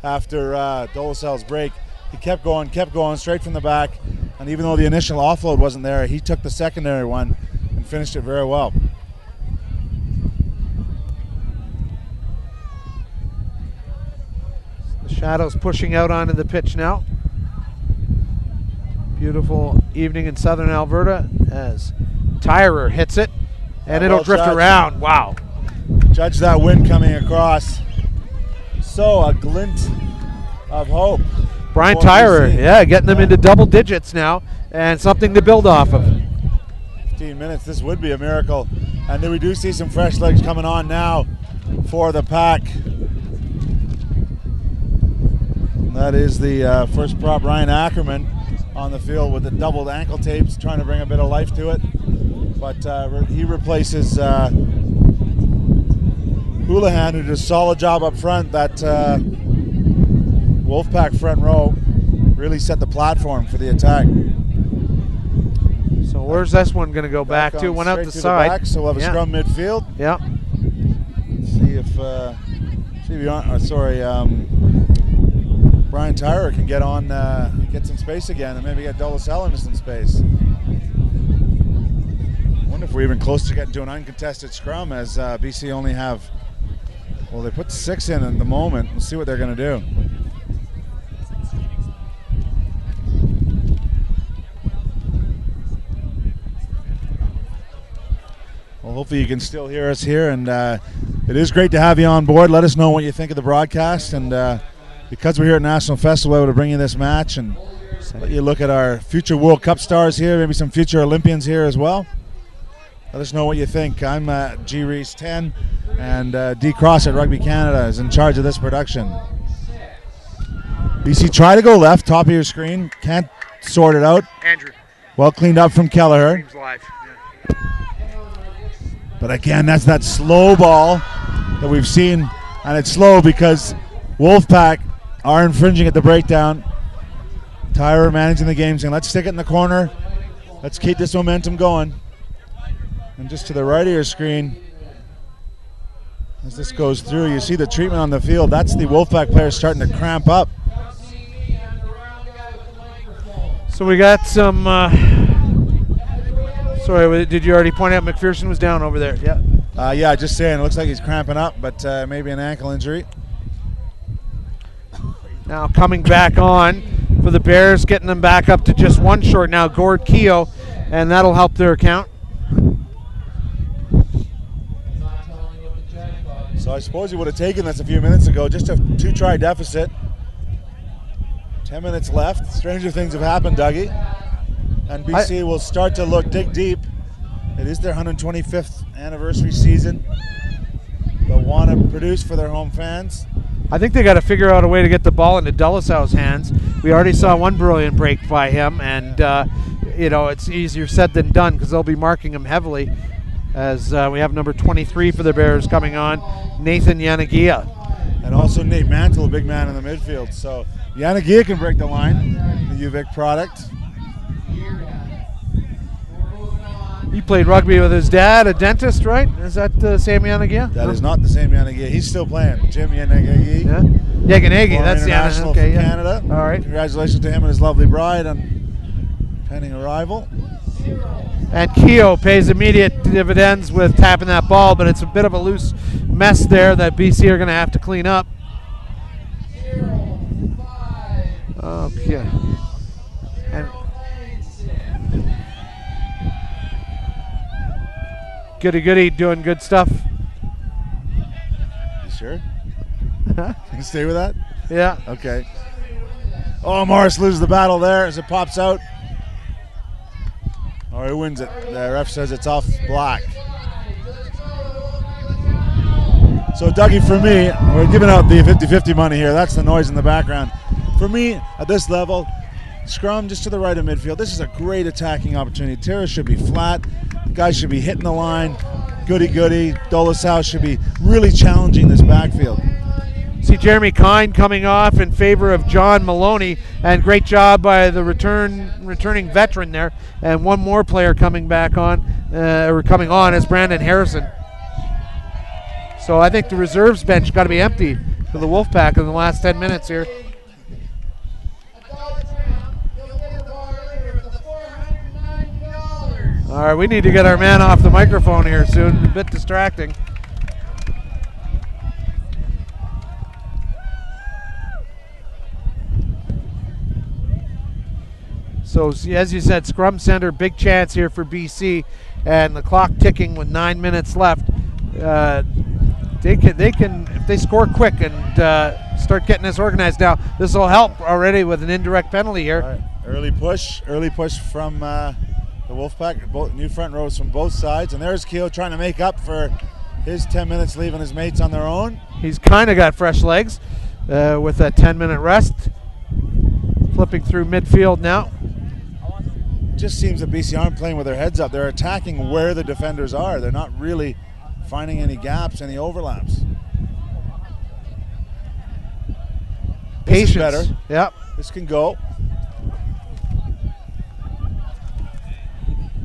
after Dolezal's break. He kept going straight from the back, and even though the initial offload wasn't there, he took the secondary one and finished it very well. The Shadows pushing out onto the pitch now. Beautiful evening in southern Alberta as Tyrer hits it, and it'll drift around. Wow. Judge that wind coming across. So a glint of hope. Brian Tyrer, getting them into double digits now, and something to build off of. 15 minutes, this would be a miracle. And then we do see some fresh legs coming on now for the pack. And that is the first prop, Ryan Ackerman, on the field with the doubled ankle tapes, trying to bring a bit of life to it. But he replaces Houlihan, who did a solid job up front. That Wolfpack front row really set the platform for the attack. So where's this one going to go back to? Went out the side. Back, so we'll have a scrum midfield. Yeah. See if Brian Tyrer can get on, get some space again, and maybe get Dolezal into some space. I wonder if we're even close to getting to an uncontested scrum, as BC only have. Well, they put 6 in at the moment. We'll see what they're going to do. Well, hopefully you can still hear us here, and it is great to have you on board. Let us know what you think of the broadcast, and because we're here at National Festival, we're able to bring you this match and Let you look at our future World Cup stars here, maybe some future Olympians here as well. Let us know what you think. I'm G. Reese 10, and D. Cross at Rugby Canada is in charge of this production. BC, try to go left, top of your screen. Can't sort it out. Andrew. Well cleaned up from Kelleher. Stream's live. Yeah. But again, that's that slow ball that we've seen, and it's slow because Wolfpack are infringing at the breakdown. Tyra managing the game, saying, let's stick it in the corner. Let's keep this momentum going. And just to the right of your screen, as this goes through, you see the treatment on the field. That's the Wolfpack players starting to cramp up. So we got some, sorry, did you already point out McPherson was down over there? Yeah. Yeah, just saying, it looks like he's cramping up, but maybe an ankle injury. Now coming back on for the Bears, getting them back up to just one short now, Gord Keogh, and that'll help their account. So I suppose he would have taken this a few minutes ago, just a 2-try deficit. 10 minutes left. Stranger things have happened, Dougie. And BC will start to dig deep. It is their 125th anniversary season. They'll want to produce for their home fans. I think they got to figure out a way to get the ball into Delisow's hands. We already saw one brilliant break by him, and it's easier said than done because they'll be marking him heavily. As we have number 23 for the Bears coming on, Nathan Yanagia. And also Nate Mantle, a big man in the midfield. So Yanagia can break the line, the UVic product. He played rugby with his dad, a dentist, right? Is that Sam Yanagia? That is not the same Yanagia. He's still playing. Jim Yanagi. Yeah. Yaganagi, that's the international okay, for Canada. All right. Congratulations to him and his lovely bride on pending arrival. And Keogh pays immediate dividends with tapping that ball, but it's a bit of a loose mess there that BC are going to have to clean up. Okay. And Goody doing good stuff. You sure? You can stay with that? Yeah. Okay. Oh, Morris loses the battle there as it pops out. Or he wins it. The ref says it's off black. So, Dougie, for me, we're giving out the 50-50 money here. That's the noise in the background. For me, at this level, scrum just to the right of midfield. This is a great attacking opportunity. Tara should be flat. The guys should be hitting the line. Goody. Dolisau should be really challenging this backfield. See Jeremy Kine coming off in favor of John Maloney, and great job by the returning veteran there. And one more player coming back on, coming on is Brandon Harrison. So I think the reserves bench got to be empty for the Wolfpack in the last 10 minutes here. All right, we need to get our man off the microphone here soon. A bit distracting. So as you said, scrum center, big chance here for BC, and the clock ticking with 9 minutes left. They can if they score quick and start getting this organized now. This will help already with an indirect penalty here. Right. Early push from the Wolfpack. Both new front rows from both sides, and there's Keogh trying to make up for his 10 minutes leaving his mates on their own. He's kind of got fresh legs with that 10-minute rest. Flipping through midfield now. Just seems that BC aren't playing with their heads up. They're attacking where the defenders are. They're not really finding any gaps, any overlaps. This is better. Yep. This can go.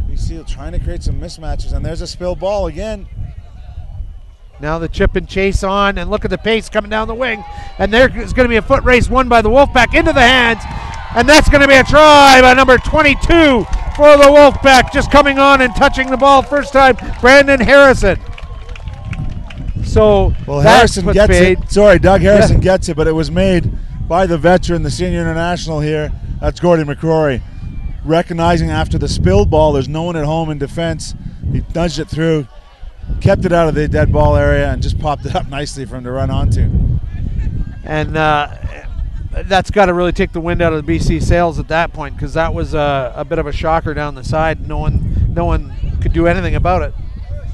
BC trying to create some mismatches, and there's a spill ball again. Now the chip and chase on, and look at the pace coming down the wing. And there's going to be a foot race won by the Wolfpack into the hands. And that's going to be a try by number 22 for the Wolfpack. Just coming on and touching the ball first time, Brandon Harrison. So Harrison gets it. Sorry, Doug Harrison gets it, but it was made by the veteran, the senior international here. That's Gordy McCrory. Recognizing after the spilled ball, there's no one at home in defense. He nudged it through, kept it out of the dead ball area, and just popped it up nicely for him to run onto. And that's got to really take the wind out of the BC sails at that point, because that was a bit of a shocker down the side. No one could do anything about it.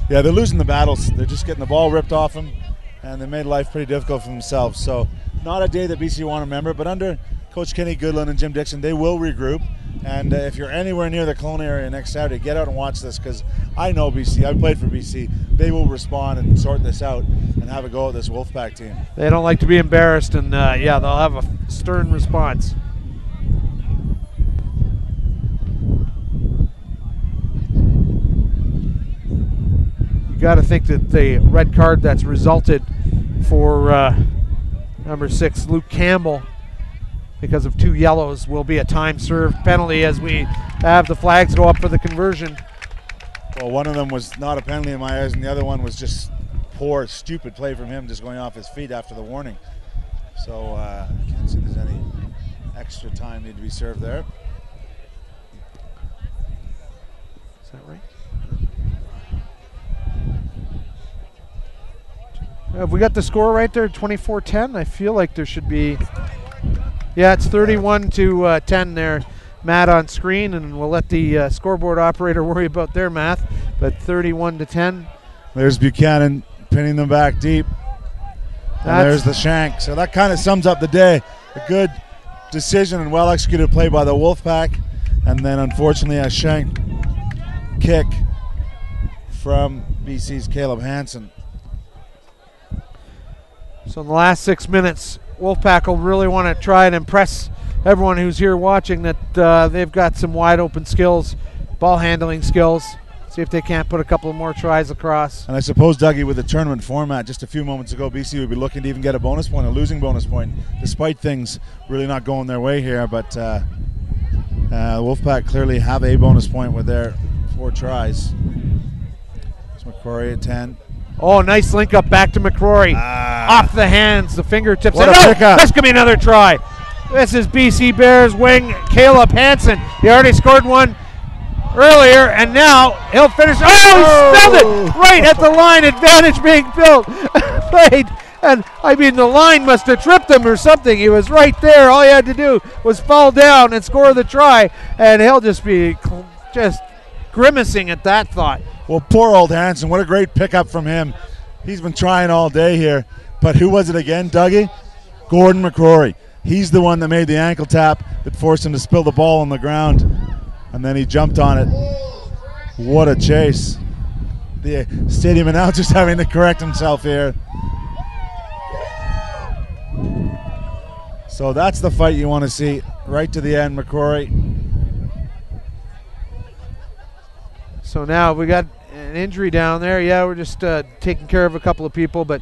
Yeah, they're losing the battles. They're just getting the ball ripped off them, and they made life pretty difficult for themselves. So not a day that BC want to remember, but under Coach Kenny Goodland and Jim Dixon, they will regroup. And if you're anywhere near the Kelowna area next Saturday, get out and watch this, because I know BC. I played for BC. They will respond and sort this out and have a go at this Wolfpack team. They don't like to be embarrassed, and yeah, they'll have a stern response. You got to think that the red card that's resulted for number 6, Luke Campbell, because of 2 yellows, will be a time served penalty as we have the flags go up for the conversion. Well, one of them was not a penalty in my eyes, and the other one was just poor, stupid play from him, just going off his feet after the warning. So I can't see there's any extra time need to be served there. Is that right? Have we got the score right there, 24-10? I feel like there should be. Yeah, it's 31-10 there, Matt, on screen, and we'll let the scoreboard operator worry about their math, but 31-10. There's Buchanan pinning them back deep. And there's the shank. So that kind of sums up the day. A good decision and well-executed play by the Wolfpack, and then unfortunately a shank kick from BC's Caleb Hansen. So in the last 6 minutes, Wolfpack will really want to try and impress everyone who's here watching that they've got some wide open skills, ball handling skills. See if they can't put a couple of more tries across. And I suppose, Dougie, with the tournament format just a few moments ago, BC would be looking to even get a bonus point, a losing bonus point, despite things really not going their way here. But Wolfpack clearly have a bonus point with their 4 tries. It's McCrory at 10. Oh, nice link up back to McCrory. Off the hands, the fingertips. What a pickup. That's going to be another try. This is BC Bears wing Caleb Hansen. He already scored one earlier, and now he'll finish. Oh, he spilled it right at the line. Advantage being built. Played. And, I mean, the line must have tripped him or something. He was right there. All he had to do was fall down and score the try, and he'll just be just grimacing at that thought. Well, poor old Hansen. What a great pickup from him. He's been trying all day here. But who was it again, Dougie? Gordon McCrory. He's the one that made the ankle tap that forced him to spill the ball on the ground. And then he jumped on it. What a chase. The stadium announcer's having to correct himself here. So that's the fight you want to see right to the end, McCrory. So now we got an injury down there. Yeah, we're just taking care of a couple of people, but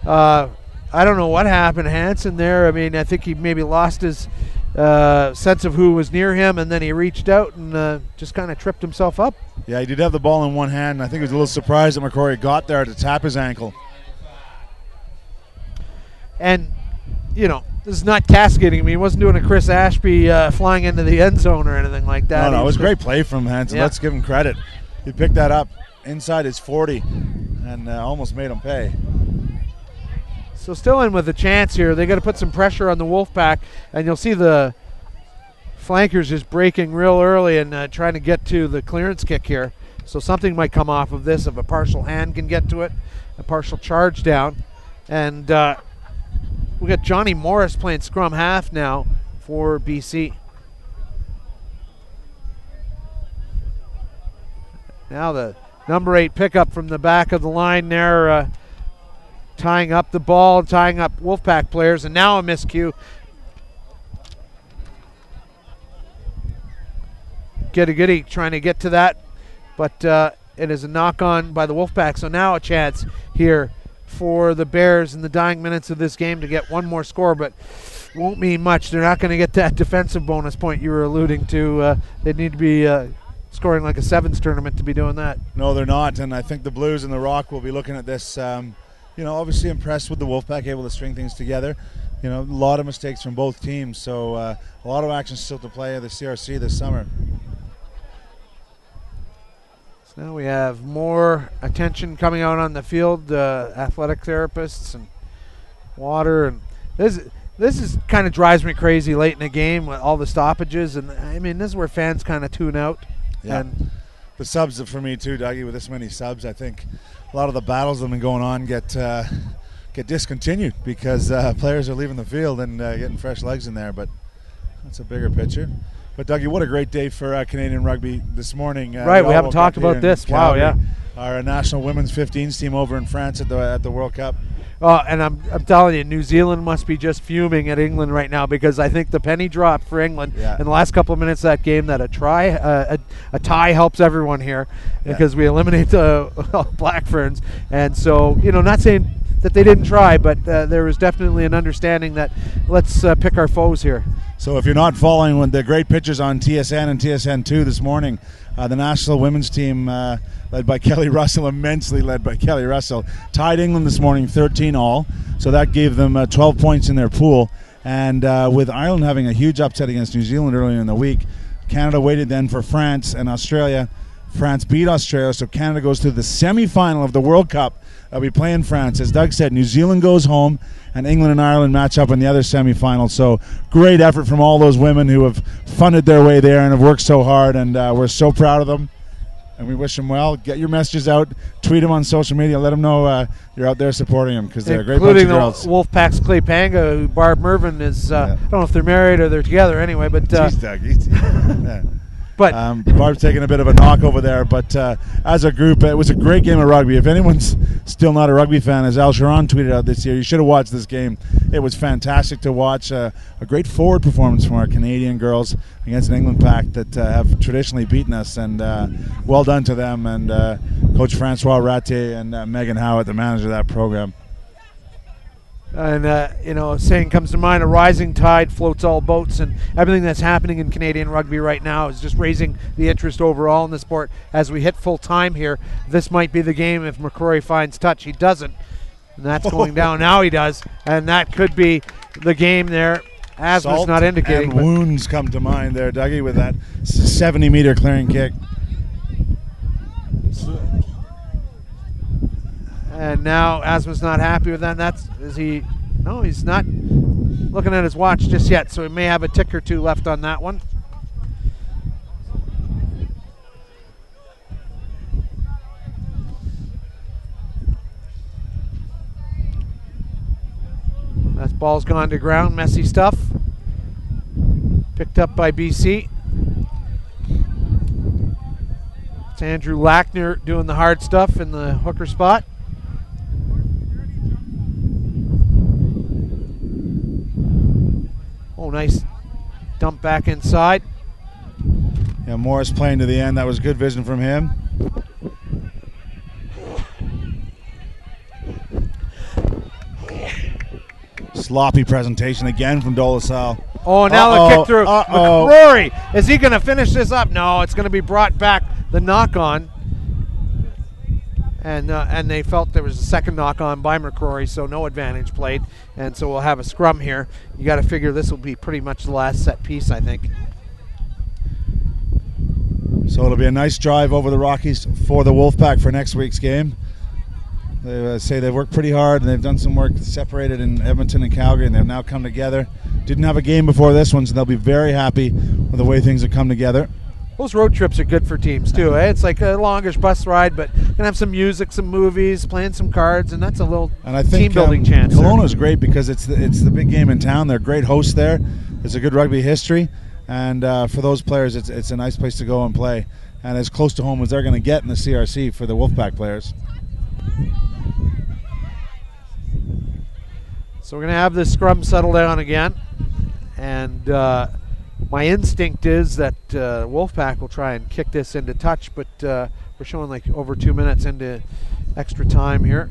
I don't know what happened to Hansen there. I mean, I think he maybe lost his sense of who was near him, and then he reached out and just kind of tripped himself up. Yeah, he did have the ball in one hand, and I think he was a little surprised that McCrory got there to tap his ankle. And, you know, this is not cascading. I mean, he wasn't doing a Chris Ashby flying into the end zone or anything like that. No, it was a great play from Hansen. Yeah. Let's give him credit. He picked that up inside his 40 and almost made him pay. So still in with a chance here. They got to put some pressure on the Wolfpack, and you'll see the flankers just breaking real early and trying to get to the clearance kick here. So something might come off of this if a partial hand can get to it, a partial charge down. And we got Johnny Morris playing scrum half now for BC. Now the number 8 pickup from the back of the line there, tying up the ball, tying up Wolfpack players, and now a miscue. Goody trying to get to that, but it is a knock on by the Wolfpack. So now a chance here for the Bears in the dying minutes of this game to get one more score, but won't mean much. They're not going to get that defensive bonus point you were alluding to. They need to be scoring like a sevens tournament to be doing that. No, they're not, and I think the Blues and the Rock will be looking at this. You know, obviously impressed with the Wolfpack, able to string things together. You know, a lot of mistakes from both teams, so a lot of action still to play at the CRC this summer. So now we have more attention coming out on the field, athletic therapists and water, and This is kind of drives me crazy late in the game with all the stoppages, and I mean this is where fans kind of tune out. Yeah. And The subs for me too, Dougie. With this many subs, I think a lot of the battles that have been going on get discontinued because players are leaving the field and getting fresh legs in there. But that's a bigger picture. But Dougie, what a great day for Canadian rugby this morning. Right, we haven't talked about this. Wow, yeah. Our national women's 15s team over in France at the World Cup. And I'm telling you, New Zealand must be just fuming at England right now because I think the penny dropped for England in the last couple of minutes of that game that a tie helps everyone here because we eliminate the Black Ferns. And so, not saying that they didn't try, but there was definitely an understanding that let's pick our foes here. So if you're not following the great pictures on TSN and TSN2 this morning, the national women's team led by Kelly Russell, immensely led by Kelly Russell, tied England this morning 13-all. So that gave them 12 points in their pool. And with Ireland having a huge upset against New Zealand earlier in the week, Canada waited then for France and Australia. France beat Australia, so Canada goes to the semifinal of the World Cup. They'll be playing France. As Doug said, New Zealand goes home, and England and Ireland match up in the other semifinal. So great effort from all those women who have funded their way there and have worked so hard, and we're so proud of them. And we wish them well. Get your messages out. Tweet them on social media. Let them know you're out there supporting them because they're a great bunch of girls. Including Wolfpack's Clay Panga, who Barb Mervyn is, I don't know if they're married or they're together anyway. But Jeez, Doug. Yeah. But Barb's taking a bit of a knock over there, but as a group, it was a great game of rugby. If anyone's still not a rugby fan, as Al Sharon tweeted out this year, you should have watched this game. It was fantastic to watch. A great forward performance from our Canadian girls against an England pack that have traditionally beaten us, and well done to them, and Coach Francois Raté and Megan Howitt, the manager of that program. And, a saying comes to mind, a rising tide floats all boats, and everything that's happening in Canadian rugby right now is just raising the interest overall in the sport. As we hit full time here, this might be the game if McCrory finds touch. He doesn't, and that's going down. Now he does, and that could be the game there. Asma's not indicating. And wounds come to mind there, Dougie, with that 70-meter clearing kick. And now Asma's not happy with that. No, he's not looking at his watch just yet, so he may have a tick or two left on that one. That ball's gone to ground, messy stuff. Picked up by BC. It's Andrew Lackner doing the hard stuff in the hooker spot. Oh, nice dump back inside. Yeah, Morris playing to the end. That was good vision from him. Sloppy presentation again from Dolasal. Oh, now the kick through. McCrory, is he going to finish this up? No, it's going to be brought back. The knock on. And they felt there was a second knock on by McCrory, so no advantage played. And so we'll have a scrum here. You got to figure this will be pretty much the last set piece, I think. So it'll be a nice drive over the Rockies for the Wolfpack for next week's game. They say they've worked pretty hard and they've done some work separated in Edmonton and Calgary, and they've now come together. Didn't have a game before this one, so they'll be very happy with the way things have come together. Those road trips are good for teams too. It's like a longish bus ride, but you can have some music, some movies, playing some cards, and that's a little team building chance. Kelowna is great because it's the big game in town. They're great hosts there. There's a good rugby history, and for those players, it's a nice place to go and play, and as close to home as they're going to get in the CRC for the Wolfpack players. So we're going to have this scrum settle down again, and my instinct is that Wolfpack will try and kick this into touch, but we're showing like over 2 minutes into extra time here.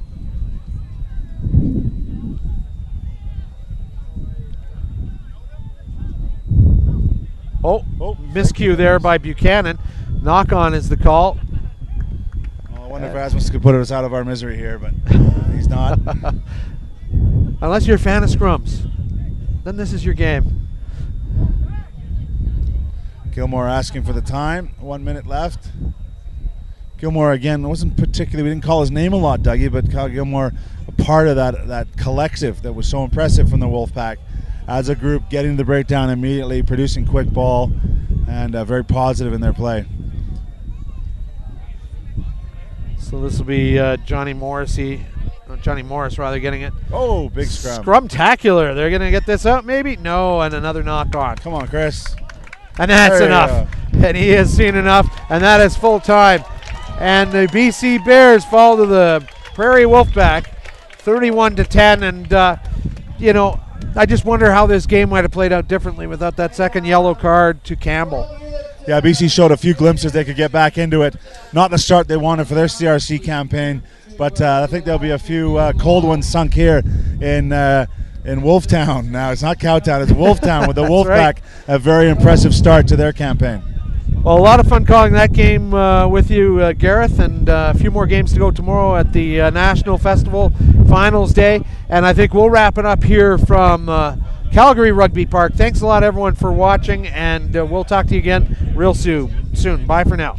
Oh, miscue there by Buchanan. Knock on is the call. I wonder if Rasmus could put us out of our misery here, but he's not. Unless you're a fan of scrums, then this is your game. Gilmore asking for the time. 1 minute left. Gilmore again wasn't particularly. We didn't call his name a lot, Dougie, but Kyle Gilmore, a part of that collective that was so impressive from the Wolfpack. as a group, getting the breakdown immediately, producing quick ball, and very positive in their play. So this will be Johnny Morris rather getting it. Oh, big scrum. Scrumtacular. They're going to get this out maybe? No, and another knock on. Come on, Chris. And that's There you enough. And he has seen enough, and that is full time. And the BC Bears fall to the Prairie Wolfpack 31-10. And, you know, I just wonder how this game might have played out differently without that second yellow card to Campbell. Yeah, BC showed a few glimpses they could get back into it. Not the start they wanted for their CRC campaign, but I think there'll be a few cold ones sunk here in Wolftown. Now, it's not Cowtown, it's Wolftown with the Wolfpack. Right. A very impressive start to their campaign. Well, a lot of fun calling that game with you, Gareth, and a few more games to go tomorrow at the National Festival Finals Day. And I think we'll wrap it up here from Calgary Rugby Park. Thanks a lot, everyone, for watching, and we'll talk to you again real soon. Bye for now.